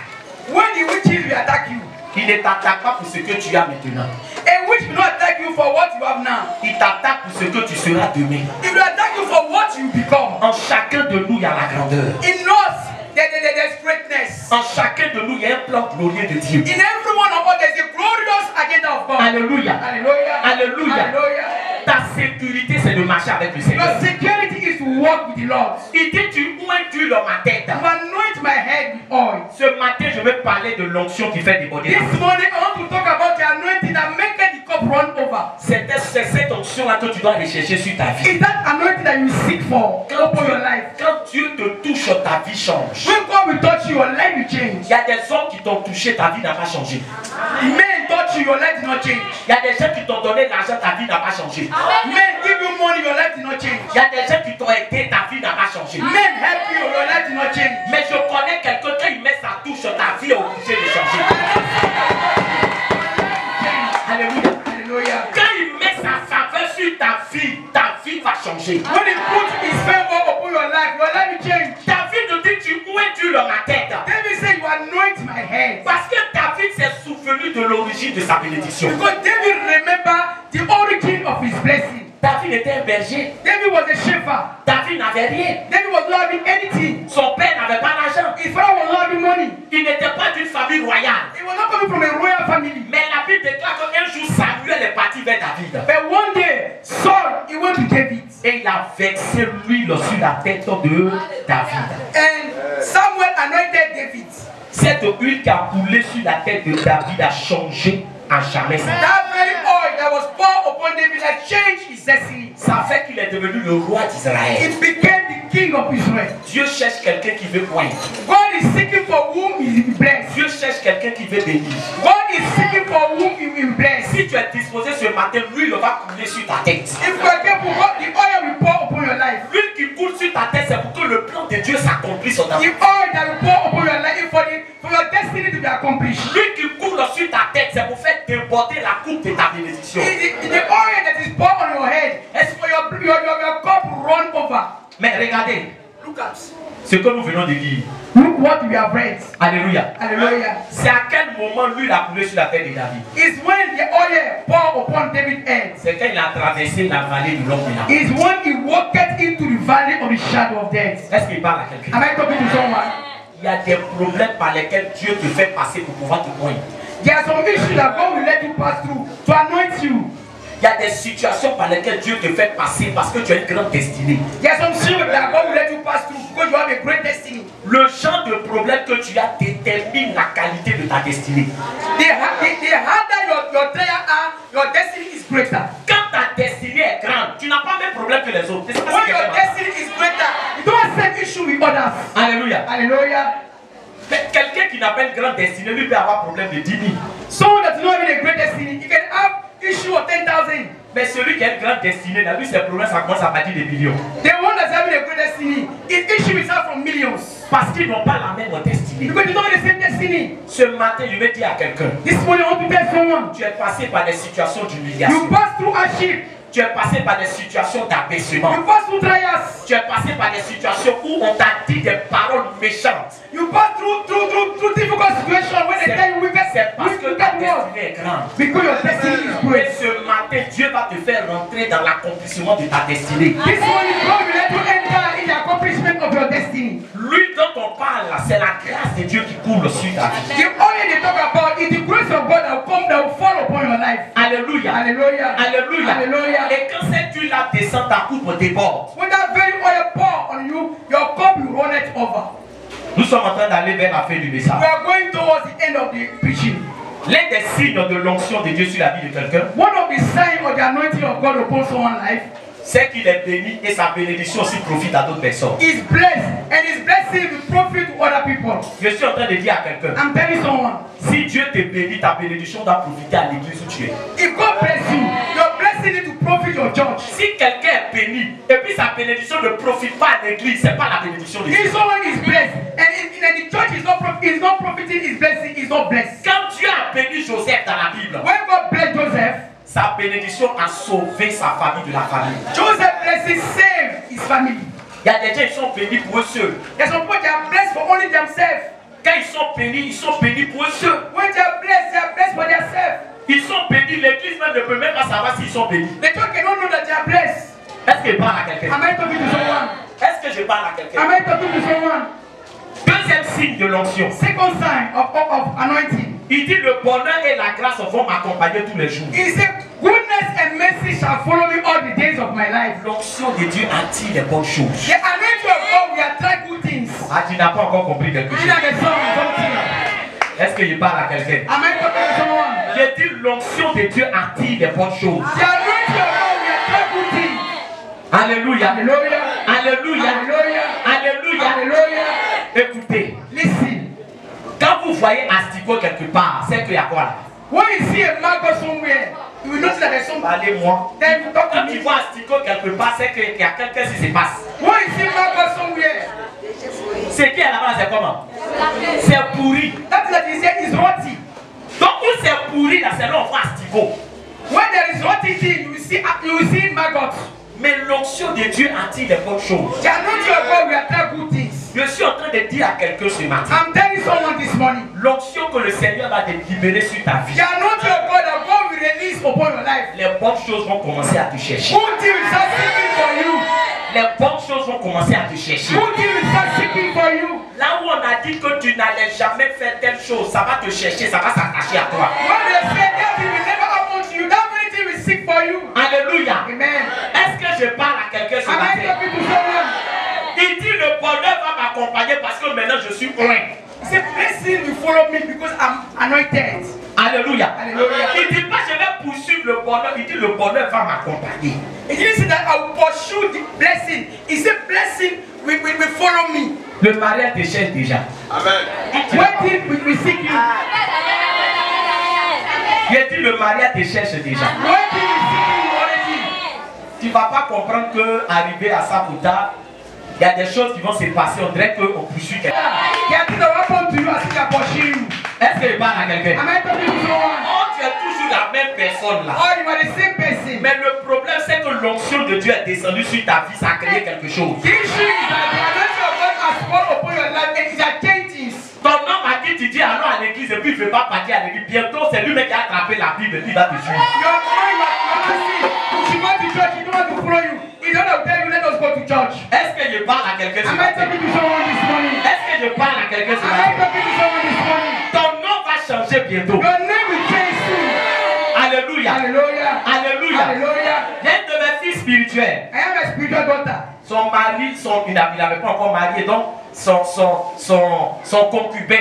[SPEAKER 2] When the witches will attack you,
[SPEAKER 1] il ne t'attaque pas pour ce que tu as maintenant.
[SPEAKER 2] a witch will not attack you for what you have now.
[SPEAKER 1] Il t'attaque pour ce que tu seras demain.
[SPEAKER 2] It will attack you for what you become.
[SPEAKER 1] En chacun de nous, il y a la grandeur.
[SPEAKER 2] In us, there's greatness.
[SPEAKER 1] En chacun de nous, il y a un plan glorieux de Dieu.
[SPEAKER 2] In every one of us, there's a glorious agenda of God.
[SPEAKER 1] Alléluia.
[SPEAKER 2] Hallelujah.
[SPEAKER 1] Alléluia.
[SPEAKER 2] Hallelujah.
[SPEAKER 1] Ta sécurité, c'est de marcher avec le Seigneur.
[SPEAKER 2] Your security is to walk with the Lord.
[SPEAKER 1] Il dit, tu oins dans ma tête.
[SPEAKER 2] You anoint my head with oil.
[SPEAKER 1] Ce matin, je vais parler de l'onction qui fait déborder.
[SPEAKER 2] This morning, I want to talk about the anointing that makes the cup run over.
[SPEAKER 1] C'est cette onction-là que tu dois rechercher sur ta vie.
[SPEAKER 2] Is that anointing that you seek for upon your life?
[SPEAKER 1] Quand Dieu te touche, ta vie change.
[SPEAKER 2] When God will touch you, your life will change.
[SPEAKER 1] Il y a des hommes qui t'ont touché, ta vie n'a pas changé.
[SPEAKER 2] Men touch you, your life did not change.
[SPEAKER 1] Il y a des gens qui t'ont donné l'argent, ta vie n'a pas changé.
[SPEAKER 2] Men give you money, your life did not change.
[SPEAKER 1] Il y a des gens qui t'ont aidé, ta vie n'a pas changé.
[SPEAKER 2] Men help you, your life did not change.
[SPEAKER 1] Mais je connais quelqu'un, quand il met sa touche, ta vie est obligée de changer. Alléluia.
[SPEAKER 2] Hallelujah.
[SPEAKER 1] Quand il met sa faveur sur ta vie va changer.
[SPEAKER 2] When he puts his favor upon your life will change.
[SPEAKER 1] David nous dit, tu oins dans ma tête.
[SPEAKER 2] David said, you anoint my head.
[SPEAKER 1] Parce que David s'est souvenu de l'origine de sa bénédiction.
[SPEAKER 2] Because David remember the origin of his blessing.
[SPEAKER 1] David était un berger.
[SPEAKER 2] David was a shepherd.
[SPEAKER 1] David n'avait rien.
[SPEAKER 2] David was not having anything.
[SPEAKER 1] Son père n'avait pas d'argent.
[SPEAKER 2] His father was not having money.
[SPEAKER 1] Il n'était pas d'une famille royale.
[SPEAKER 2] He was not coming from a royal family.
[SPEAKER 1] Mais la Bible déclare qu'un jour Samuel est parti vers David.
[SPEAKER 2] But one day, Saul, he went to David.
[SPEAKER 1] Et il a versé l'huile sur la tête de David.
[SPEAKER 2] And Samuel anointed David.
[SPEAKER 1] Cette huile qui a coulé sur la tête de David a changé à jamais.
[SPEAKER 2] That very oil that was poured upon David had changed his destiny.
[SPEAKER 1] Ça fait qu'il est devenu le roi d'Israël.
[SPEAKER 2] He became the king of Israel.
[SPEAKER 1] Dieu cherche quelqu'un qui veut oindre.
[SPEAKER 2] God is seeking for whom he will bless.
[SPEAKER 1] Dieu cherche quelqu'un qui veut bénir.
[SPEAKER 2] God is seeking for whom he will bless.
[SPEAKER 1] Si tu es disposé ce matin, l'huile va couler sur ta tête.
[SPEAKER 2] If you are careful, God, the oil will pour upon your life.
[SPEAKER 1] L'huile qui coule sur ta tête, c'est pour que le plan de Dieu s'accomplisse sur ta
[SPEAKER 2] The
[SPEAKER 1] tête.
[SPEAKER 2] oil that will pour upon your life is for your destiny to be accomplished.
[SPEAKER 1] L'huile qui coule sur ta tête, c'est pour faire déborder la coupe de ta bénédiction.
[SPEAKER 2] The oil that is poured on your head is for your cup to run over.
[SPEAKER 1] Mais regardez,
[SPEAKER 2] Look at
[SPEAKER 1] ce que nous venons de lire.
[SPEAKER 2] Look what we have read.
[SPEAKER 1] Alléluia.
[SPEAKER 2] Hallelujah.
[SPEAKER 1] C'est à quel moment l'huile a coulé sur la tête de David?
[SPEAKER 2] It's when oil poured upon David's head
[SPEAKER 1] c'est quand il a traversé la vallée de l'ombre de la mort.
[SPEAKER 2] is when he walked into the valley of the shadow of death.
[SPEAKER 1] Est-ce qu'il parle à quelqu'un?
[SPEAKER 2] Am I talking to someone?
[SPEAKER 1] Il y a des problèmes par lesquels Dieu te fait passer pour pouvoir te convaincre.
[SPEAKER 2] There are some issues that God will let you pass through to anoint you.
[SPEAKER 1] Il y a des situations par lesquelles Dieu te fait passer parce que tu as une grande destinée.
[SPEAKER 2] There are some things that God will let you pass through because you have a great destiny.
[SPEAKER 1] Le genre de problème que tu as détermine la qualité de ta destinée.
[SPEAKER 2] The harder your trial are, your destiny is greater.
[SPEAKER 1] Quand ta destinée est grande, tu n'as pas le même problème que les autres.
[SPEAKER 2] When your destiny is greater, you don't have the same issue with others.
[SPEAKER 1] Alléluia.
[SPEAKER 2] Hallelujah.
[SPEAKER 1] Mais quelqu'un qui n'a pas une grande destinée, lui peut avoir problème de 10 000.
[SPEAKER 2] Someone that is not having a great destiny, you can have issue of 10,000.
[SPEAKER 1] Mais celui qui a une grande destinée, là, lui, ses problèmes, ça commence à partir des millions.
[SPEAKER 2] The one that's having a great destiny, his issue is out from millions.
[SPEAKER 1] Parce qu'ils n'ont pas la même destinée.
[SPEAKER 2] Because you don't have the same destiny.
[SPEAKER 1] Ce matin, je vais dire à quelqu'un,
[SPEAKER 2] This morning I want to tell someone,
[SPEAKER 1] tu es passé par des situations d'humiliation.
[SPEAKER 2] you pass through hardship,
[SPEAKER 1] Tu es passé par des situations d'abaissement.
[SPEAKER 2] you pass through trials,
[SPEAKER 1] Tu es passé par des situations où on t'a dit des paroles méchantes.
[SPEAKER 2] you pass through difficult situations when they tell you
[SPEAKER 1] C'est parce que ta
[SPEAKER 2] wicked words.
[SPEAKER 1] destinée est grande.
[SPEAKER 2] Because your destiny is
[SPEAKER 1] Et
[SPEAKER 2] great.
[SPEAKER 1] ce matin, Dieu va te faire rentrer dans l'accomplissement de ta destinée.
[SPEAKER 2] This morning God will let you enter in the accomplishment of your destiny.
[SPEAKER 1] Lui dont on parle là, c'est la grâce de Dieu qui coule sur ta vie.
[SPEAKER 2] The oil they talk about is the grace of God that will come, that will fall upon your life.
[SPEAKER 1] Alléluia.
[SPEAKER 2] Hallelujah.
[SPEAKER 1] Alléluia.
[SPEAKER 2] Hallelujah.
[SPEAKER 1] Et quand cette huile-là descend, ta coupe déborde.
[SPEAKER 2] When that very oil pour on you, your cup will run it over.
[SPEAKER 1] Nous sommes en train d'aller vers la fin du
[SPEAKER 2] We
[SPEAKER 1] message.
[SPEAKER 2] are going towards the end of the preaching.
[SPEAKER 1] L'un des signes de l'onction de Dieu sur la vie de quelqu'un,
[SPEAKER 2] One of the signs of the anointing of God upon someone's life
[SPEAKER 1] c'est qu'il est béni et sa bénédiction aussi profite à d'autres personnes.
[SPEAKER 2] is blessed, and his blessing will profit to other people.
[SPEAKER 1] Je suis en train de dire à quelqu'un,
[SPEAKER 2] I'm telling someone,
[SPEAKER 1] si Dieu te bénit, ta bénédiction doit profiter à l'église où tu es.
[SPEAKER 2] if God bless you, your blessing is to profit your church.
[SPEAKER 1] Si quelqu'un est béni et puis sa bénédiction ne profite pas à l'église, c'est pas la bénédiction de Dieu.
[SPEAKER 2] If someone is blessed and the church is not profiting his blessing, is not blessed.
[SPEAKER 1] Quand Dieu a béni Joseph dans la Bible,
[SPEAKER 2] When God blessed Joseph,
[SPEAKER 1] sa bénédiction a sauvé sa famille de la famille.
[SPEAKER 2] Joseph's blessing saved his family.
[SPEAKER 1] Il y a des gens qui sont bénis pour eux seuls.
[SPEAKER 2] There's some people that are blessed for only themselves.
[SPEAKER 1] Quand ils sont bénis pour eux seuls.
[SPEAKER 2] When they are blessed for themselves.
[SPEAKER 1] Ils sont bénis, l'église même ne peut même pas savoir s'ils sont bénis.
[SPEAKER 2] The church cannot know that they are blessed.
[SPEAKER 1] Est-ce que je parle à quelqu'un?
[SPEAKER 2] Am I talking to someone?
[SPEAKER 1] Est-ce que je parle à quelqu'un?
[SPEAKER 2] Am I talking to someone?
[SPEAKER 1] Deuxième signe de l'onction.
[SPEAKER 2] Second sign of anointing.
[SPEAKER 1] Il dit le bonheur et la grâce vont m'accompagner tous les jours.
[SPEAKER 2] He said, goodness and mercy shall follow me all the days of my life.
[SPEAKER 1] L'onction de Dieu attire les bonnes choses.
[SPEAKER 2] The anointing of God will attract good things.
[SPEAKER 1] Ah, tu n'as pas encore compris quelque
[SPEAKER 2] You
[SPEAKER 1] chose.
[SPEAKER 2] know the song, something.
[SPEAKER 1] Est-ce que je parle à quelqu'un?
[SPEAKER 2] Am I talking to someone?
[SPEAKER 1] J'ai dit l'onction de Dieu attire les bonnes choses.
[SPEAKER 2] The anointing of God will attract good things.
[SPEAKER 1] Alléluia.
[SPEAKER 2] Hallelujah.
[SPEAKER 1] Alléluia.
[SPEAKER 2] Hallelujah.
[SPEAKER 1] Alléluia.
[SPEAKER 2] Hallelujah.
[SPEAKER 1] Écoutez,
[SPEAKER 2] Listen.
[SPEAKER 1] quand vous voyez asticot quelque part, c'est qu'il y a quoi là?
[SPEAKER 2] When you see a maggot somewhere, you will notice that there's some.
[SPEAKER 1] Parlez-moi.
[SPEAKER 2] Then you talk to
[SPEAKER 1] Quand tu
[SPEAKER 2] me.
[SPEAKER 1] vois asticot quelque part, c'est qu'il y a quelque chose qui se passe.
[SPEAKER 2] When you see maggot somewhere,
[SPEAKER 1] Ce qui est là-bas, c'est comment? C'est pourri.
[SPEAKER 2] that is that you say is rotty.
[SPEAKER 1] Donc, où c'est pourri, là, c'est là où on voit asticot.
[SPEAKER 2] When there is rotty thing, you will see maggots.
[SPEAKER 1] Mais l'onction de Dieu attire les bonnes choses.
[SPEAKER 2] The anointing of God will attract good things.
[SPEAKER 1] Je suis en train de dire à quelqu'un ce matin,
[SPEAKER 2] I'm telling someone this morning.
[SPEAKER 1] l'onction que le Seigneur va te libérer sur ta vie,
[SPEAKER 2] The anointing of God that God will release upon your life.
[SPEAKER 1] les bonnes choses vont commencer à te chercher.
[SPEAKER 2] Good things will start seeking for you.
[SPEAKER 1] Les bonnes choses vont commencer à te chercher.
[SPEAKER 2] Good things will start seeking for you.
[SPEAKER 1] Là où on a dit que tu n'allais jamais faire telle chose, ça va te chercher, ça va s'attacher à toi.
[SPEAKER 2] When they say that thing will never happen to you, that very thing will seek for you.
[SPEAKER 1] Alléluia.
[SPEAKER 2] Amen.
[SPEAKER 1] Est-ce que je parle à quelqu'un ce
[SPEAKER 2] Am I
[SPEAKER 1] matin?
[SPEAKER 2] talking to someone?
[SPEAKER 1] Il dit le bonheur va m'accompagner parce que maintenant je suis plein.
[SPEAKER 2] He said, blessing will follow me because I'm anointed.
[SPEAKER 1] Alléluia.
[SPEAKER 2] Alléluia.
[SPEAKER 1] Il dit pas je vais poursuivre le bonheur, il dit le bonheur va m'accompagner.
[SPEAKER 2] He didn't say that I will pursue the blessing. He said, blessing will follow me.
[SPEAKER 1] Le mariage te cherche déjà.
[SPEAKER 3] Amen.
[SPEAKER 2] Waiting will seek you.
[SPEAKER 1] Il dit le mariage te cherche déjà.
[SPEAKER 2] Waiting will seek you already.
[SPEAKER 1] Tu ne vas pas comprendre que arrivé à Sakuta, il y a des choses qui vont se passer, on dirait qu'on poursuit quelqu'un.
[SPEAKER 2] There are things that will happen to you as if they are pursuing you.
[SPEAKER 1] Est-ce que je parle à quelqu'un?
[SPEAKER 2] Am I talking to someone?
[SPEAKER 1] Oh, tu es toujours la même personne là.
[SPEAKER 2] Or you are the same person.
[SPEAKER 1] Mais le problème c'est que l'onction de Dieu est descendue sur ta vie, ça a créé quelque chose.
[SPEAKER 2] The issue is that the anointing of God has fallen upon your life and it has changed things.
[SPEAKER 1] Ton homme a dit, tu dis allons à l'église et puis il ne veut pas partir à l'église. bientôt c'est lui-même qui a attrapé la Bible et puis il va te suivre.
[SPEAKER 2] Your mind must see. If you go to church, he don't want to follow you. He don't tell you, let us go to church.
[SPEAKER 1] Est-ce que je parle à quelqu'un ce
[SPEAKER 2] Am I
[SPEAKER 1] matin?
[SPEAKER 2] talking to someone this morning?
[SPEAKER 1] Est-ce que je parle à quelqu'un ce
[SPEAKER 2] Am I
[SPEAKER 1] matin?
[SPEAKER 2] talking to someone this morning?
[SPEAKER 1] Ton nom va changer bientôt.
[SPEAKER 2] Your name will change soon.
[SPEAKER 1] Alléluia.
[SPEAKER 2] Hallelujah.
[SPEAKER 1] Alléluia.
[SPEAKER 2] Hallelujah.
[SPEAKER 1] Il y a une de mes filles spirituelles.
[SPEAKER 2] I am a spiritual daughter.
[SPEAKER 1] Son mari, il n'avait pas encore marié, donc son concubin,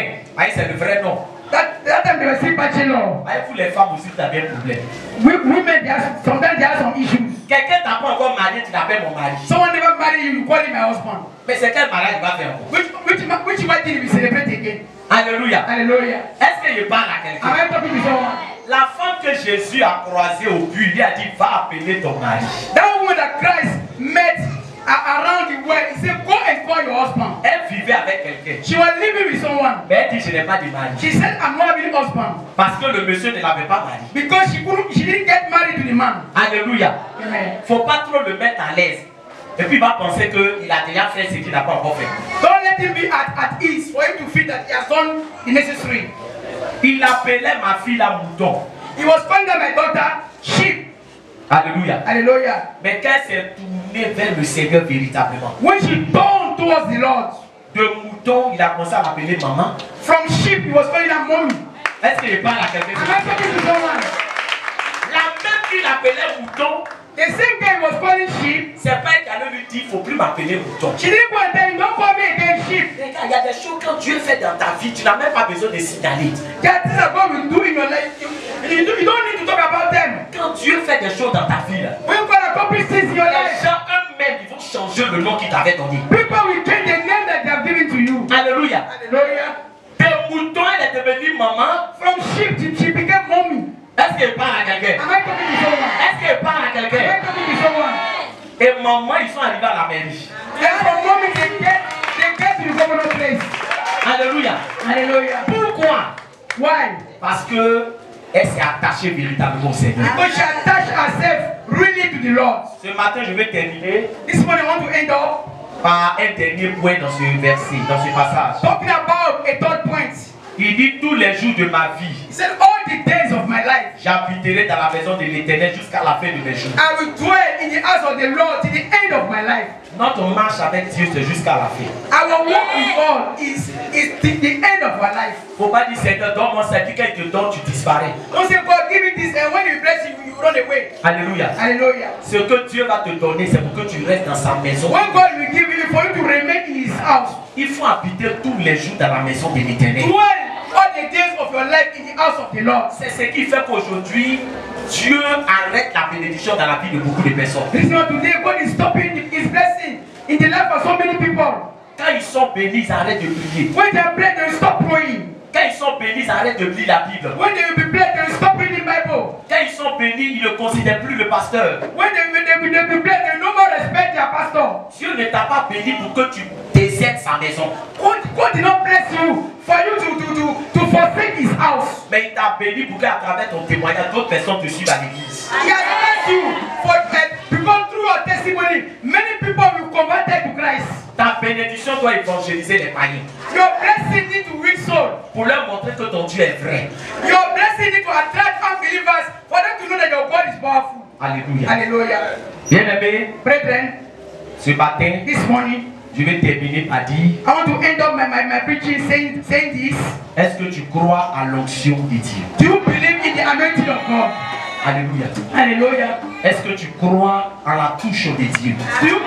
[SPEAKER 1] c'est le vrai nom.
[SPEAKER 2] That time they were still bachelor.
[SPEAKER 1] Vous les femmes aussi, vous avez un problème.
[SPEAKER 2] Women, sometimes they have some issues.
[SPEAKER 1] Quelqu'un t'a pas encore marié, tu l'appelles mon mari.
[SPEAKER 2] Someone never married you, you call him my husband.
[SPEAKER 1] Mais c'est quel mariage il va faire encore?
[SPEAKER 2] Which wedding will we celebrate again?
[SPEAKER 1] Alléluia.
[SPEAKER 2] Hallelujah.
[SPEAKER 1] Est-ce que je parle à quelqu'un?
[SPEAKER 2] Am I talking to someone?
[SPEAKER 1] La femme que Jésus a croisée au but, il a dit, va appeler ton mari.
[SPEAKER 2] That woman that Christ met around the world, he said, go and call your husband.
[SPEAKER 1] Elle vivait avec quelqu'un.
[SPEAKER 2] She was living with someone.
[SPEAKER 1] Mais elle dit, je n'ai pas de mari.
[SPEAKER 2] She said, I'm not having a husband.
[SPEAKER 1] Parce que le monsieur ne l'avait pas marié.
[SPEAKER 2] Because she didn't get married to the man.
[SPEAKER 1] Alléluia.
[SPEAKER 2] Amen.
[SPEAKER 1] Faut pas trop le mettre à l'aise. Et puis il va penser qu'il a déjà fait ce qu'il n'a pas encore fait.
[SPEAKER 2] Don't let him be at ease for him to feel that he has done the necessary.
[SPEAKER 1] Il appelait ma fille la mouton.
[SPEAKER 2] He was calling my daughter sheep.
[SPEAKER 1] Alléluia.
[SPEAKER 2] Hallelujah.
[SPEAKER 1] Mais quand elle s'est tournée vers le Seigneur véritablement,
[SPEAKER 2] When she turned towards the Lord,
[SPEAKER 1] de mouton, il a commencé à m'appeler maman.
[SPEAKER 2] from sheep, he was calling her mommy.
[SPEAKER 1] Est-ce que je parle à quelqu'un?
[SPEAKER 2] Am I talking to someone?
[SPEAKER 1] La même qu'il appelait mouton,
[SPEAKER 2] The same guy was calling sheep.
[SPEAKER 1] c'est pas elle qui allait lui dire, il ne faut plus m'appeler mouton.
[SPEAKER 2] She didn't go and tell him, don't call me again sheep.
[SPEAKER 1] Regarde, il y a des choses que Dieu fait dans ta vie, tu n'as même pas besoin de signaler.
[SPEAKER 2] There are things that God will do in your life. You don't need to talk about them.
[SPEAKER 1] Quand Dieu fait des choses dans ta vie, là,
[SPEAKER 2] When God accomplishes things in your
[SPEAKER 1] les
[SPEAKER 2] life,
[SPEAKER 1] gens eux-mêmes, ils vont changer le nom qu'il t'avait donné.
[SPEAKER 2] people will change the name that they have given to you.
[SPEAKER 1] Alléluia.
[SPEAKER 2] Hallelujah.
[SPEAKER 1] De mouton, elle est devenue maman.
[SPEAKER 2] From sheep, she became mommy.
[SPEAKER 1] Est-ce qu'elle parle à quelqu'un?
[SPEAKER 2] Am I talking to someone?
[SPEAKER 1] Est-ce qu'elle parle à
[SPEAKER 2] Am
[SPEAKER 1] quelqu'un?
[SPEAKER 2] I talking to someone?
[SPEAKER 1] Et maman, ils sont arrivés à la mairie.
[SPEAKER 2] And from mommy, they get to the governor place.
[SPEAKER 1] Alléluia.
[SPEAKER 2] Hallelujah.
[SPEAKER 1] Pourquoi?
[SPEAKER 2] Why?
[SPEAKER 1] Parce que elle s'est attachée véritablement au Seigneur.
[SPEAKER 2] Because she attached herself really to the Lord.
[SPEAKER 1] Ce matin, je vais terminer
[SPEAKER 2] This morning, I want to end up
[SPEAKER 1] par un dernier point dans ce verset, dans ce passage.
[SPEAKER 2] talking about a third point.
[SPEAKER 1] Il dit tous les jours de ma vie,
[SPEAKER 2] He said, all the days of my life,
[SPEAKER 1] j'habiterai dans la maison de l'Éternel jusqu'à la fin de mes jours.
[SPEAKER 2] I will dwell in the house of the Lord till the end of my life.
[SPEAKER 1] Notre marche avec Dieu, c'est jusqu'à la fin.
[SPEAKER 2] Our walk with God is the end of our life.
[SPEAKER 1] Faut pas dire Seigneur, donne-moi ça, puis quand il te donne, tu disparais.
[SPEAKER 2] Don't say, God, give me this, and when He bless you, you run away.
[SPEAKER 1] Alléluia.
[SPEAKER 2] Hallelujah.
[SPEAKER 1] Ce que Dieu va te donner, c'est pour que tu restes dans sa maison.
[SPEAKER 2] When God will give you, for you to remain in His house,
[SPEAKER 1] Il faut habiter tous les jours dans la maison de l'Éternel.
[SPEAKER 2] dwell all the days of your life in the house of the Lord.
[SPEAKER 1] C'est ce qui fait qu'aujourd'hui, Dieu arrête la bénédiction dans la vie de beaucoup de personnes.
[SPEAKER 2] Listen, today God is stopping His blessing in the life of so many people.
[SPEAKER 1] Quand ils sont bénis, ils arrêtent de prier.
[SPEAKER 2] When they are blessed, they will stop praying.
[SPEAKER 1] Quand ils sont bénis, ils arrêtent de lire la Bible.
[SPEAKER 2] When they will be blessed, they will stop reading the Bible.
[SPEAKER 1] Quand ils sont bénis, ils ne considèrent plus le pasteur.
[SPEAKER 2] When they will be blessed, they will no more respect their pastor.
[SPEAKER 1] Dieu ne t'a pas béni pour que tu désertes sa maison.
[SPEAKER 2] God did not bless you for you to forsake His house.
[SPEAKER 1] Mais il t'a béni pour qu'à travers ton témoignage, d'autres personnes te suivent à l'église.
[SPEAKER 2] He has blessed you because through your testimony, many people will convert to Christ.
[SPEAKER 1] Ta bénédiction doit évangéliser les païens.
[SPEAKER 2] Your blessing need to reach souls.
[SPEAKER 1] Pour leur montrer que ton Dieu est vrai.
[SPEAKER 2] Your blessing need to attract unbelievers for them to know that your God is powerful.
[SPEAKER 1] Alléluia.
[SPEAKER 2] Hallelujah.
[SPEAKER 1] Bien-aimé,
[SPEAKER 2] Brethren,
[SPEAKER 1] ce matin,
[SPEAKER 2] this morning,
[SPEAKER 1] je vais terminer par dire,
[SPEAKER 2] I want to end up my preaching saying this.
[SPEAKER 1] est-ce que tu crois à l'onction de Dieu?
[SPEAKER 2] Do you believe in the anointing of God?
[SPEAKER 1] Alléluia.
[SPEAKER 2] Hallelujah.
[SPEAKER 1] Est-ce que tu crois à la touche de Dieu?
[SPEAKER 2] Do you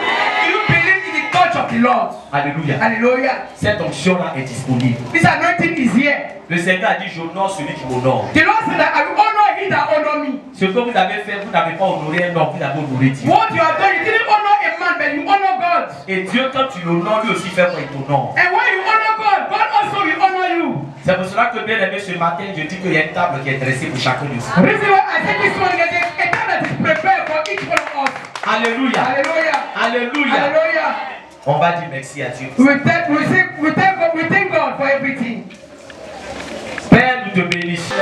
[SPEAKER 2] believe in the touch of the Lord?
[SPEAKER 1] Alléluia.
[SPEAKER 2] Hallelujah.
[SPEAKER 1] Cette onction-là est disponible.
[SPEAKER 2] This anointing is here.
[SPEAKER 1] Le Seigneur a dit, j'honore celui qui m'honore.
[SPEAKER 2] The Lord said that I will honor him that honor me.
[SPEAKER 1] Ce que vous avez fait, vous n'avez pas honoré un homme, vous avez honoré Dieu.
[SPEAKER 2] What you have done, you didn't honor a man, but you honor God.
[SPEAKER 1] Et Dieu, quand tu l'honores, lui aussi fait quoi? Il t'honore.
[SPEAKER 2] And when you honor God, God also will honor you.
[SPEAKER 1] C'est pour cela que, bien aimé, ce matin, je dis qu'il y a une table qui est dressée pour chacun de vous.
[SPEAKER 2] Reason why I say this one, there's a time that is prepared for each one of us.
[SPEAKER 1] Alléluia.
[SPEAKER 2] Hallelujah.
[SPEAKER 1] Alléluia.
[SPEAKER 2] Hallelujah.
[SPEAKER 1] On va dire merci à Dieu.
[SPEAKER 2] We thank God for everything.
[SPEAKER 1] Père, nous te bénissons.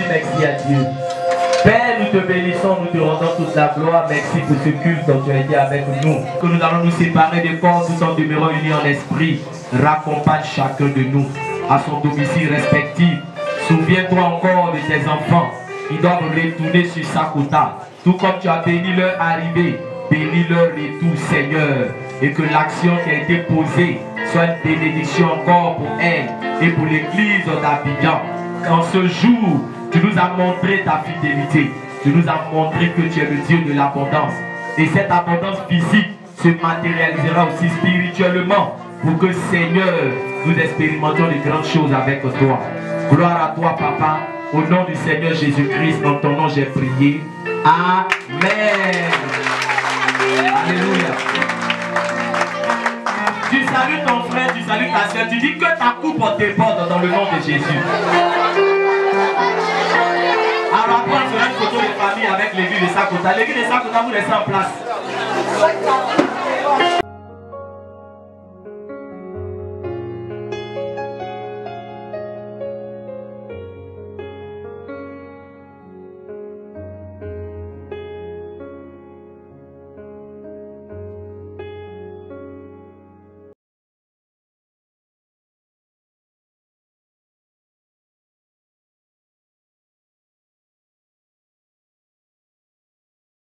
[SPEAKER 1] Merci à Dieu. Père, nous te bénissons, nous te rendons toute la gloire. Merci pour ce culte dont tu as été avec nous. Que nous allons nous séparer des corps tout en demeurant unis en esprit. Raccompagne chacun de nous à son domicile respectif. Souviens-toi encore de tes enfants qui doivent retourner sur Sakota. Tout comme tu as béni leur arrivée, bénis leur retour, Seigneur. Et que l'action qui a été posée soit une bénédiction encore pour elle et pour l'église d'Abidjan. En ce jour, tu nous as montré ta fidélité. Tu nous as montré que tu es le Dieu de l'abondance. Et cette abondance physique se matérialisera aussi spirituellement pour que, Seigneur, nous expérimentions de grandes choses avec toi. Gloire à toi, Papa. Au nom du Seigneur Jésus-Christ, dans ton nom, j'ai prié. Amen. Alléluia. Tu salues ton frère, tu salues ta soeur. Tu dis que ta coupe déborde dans le nom de Jésus. Alors après, on fera une photo de famille avec l'église de Sakota. L'église de Sakota, vous laissez en place.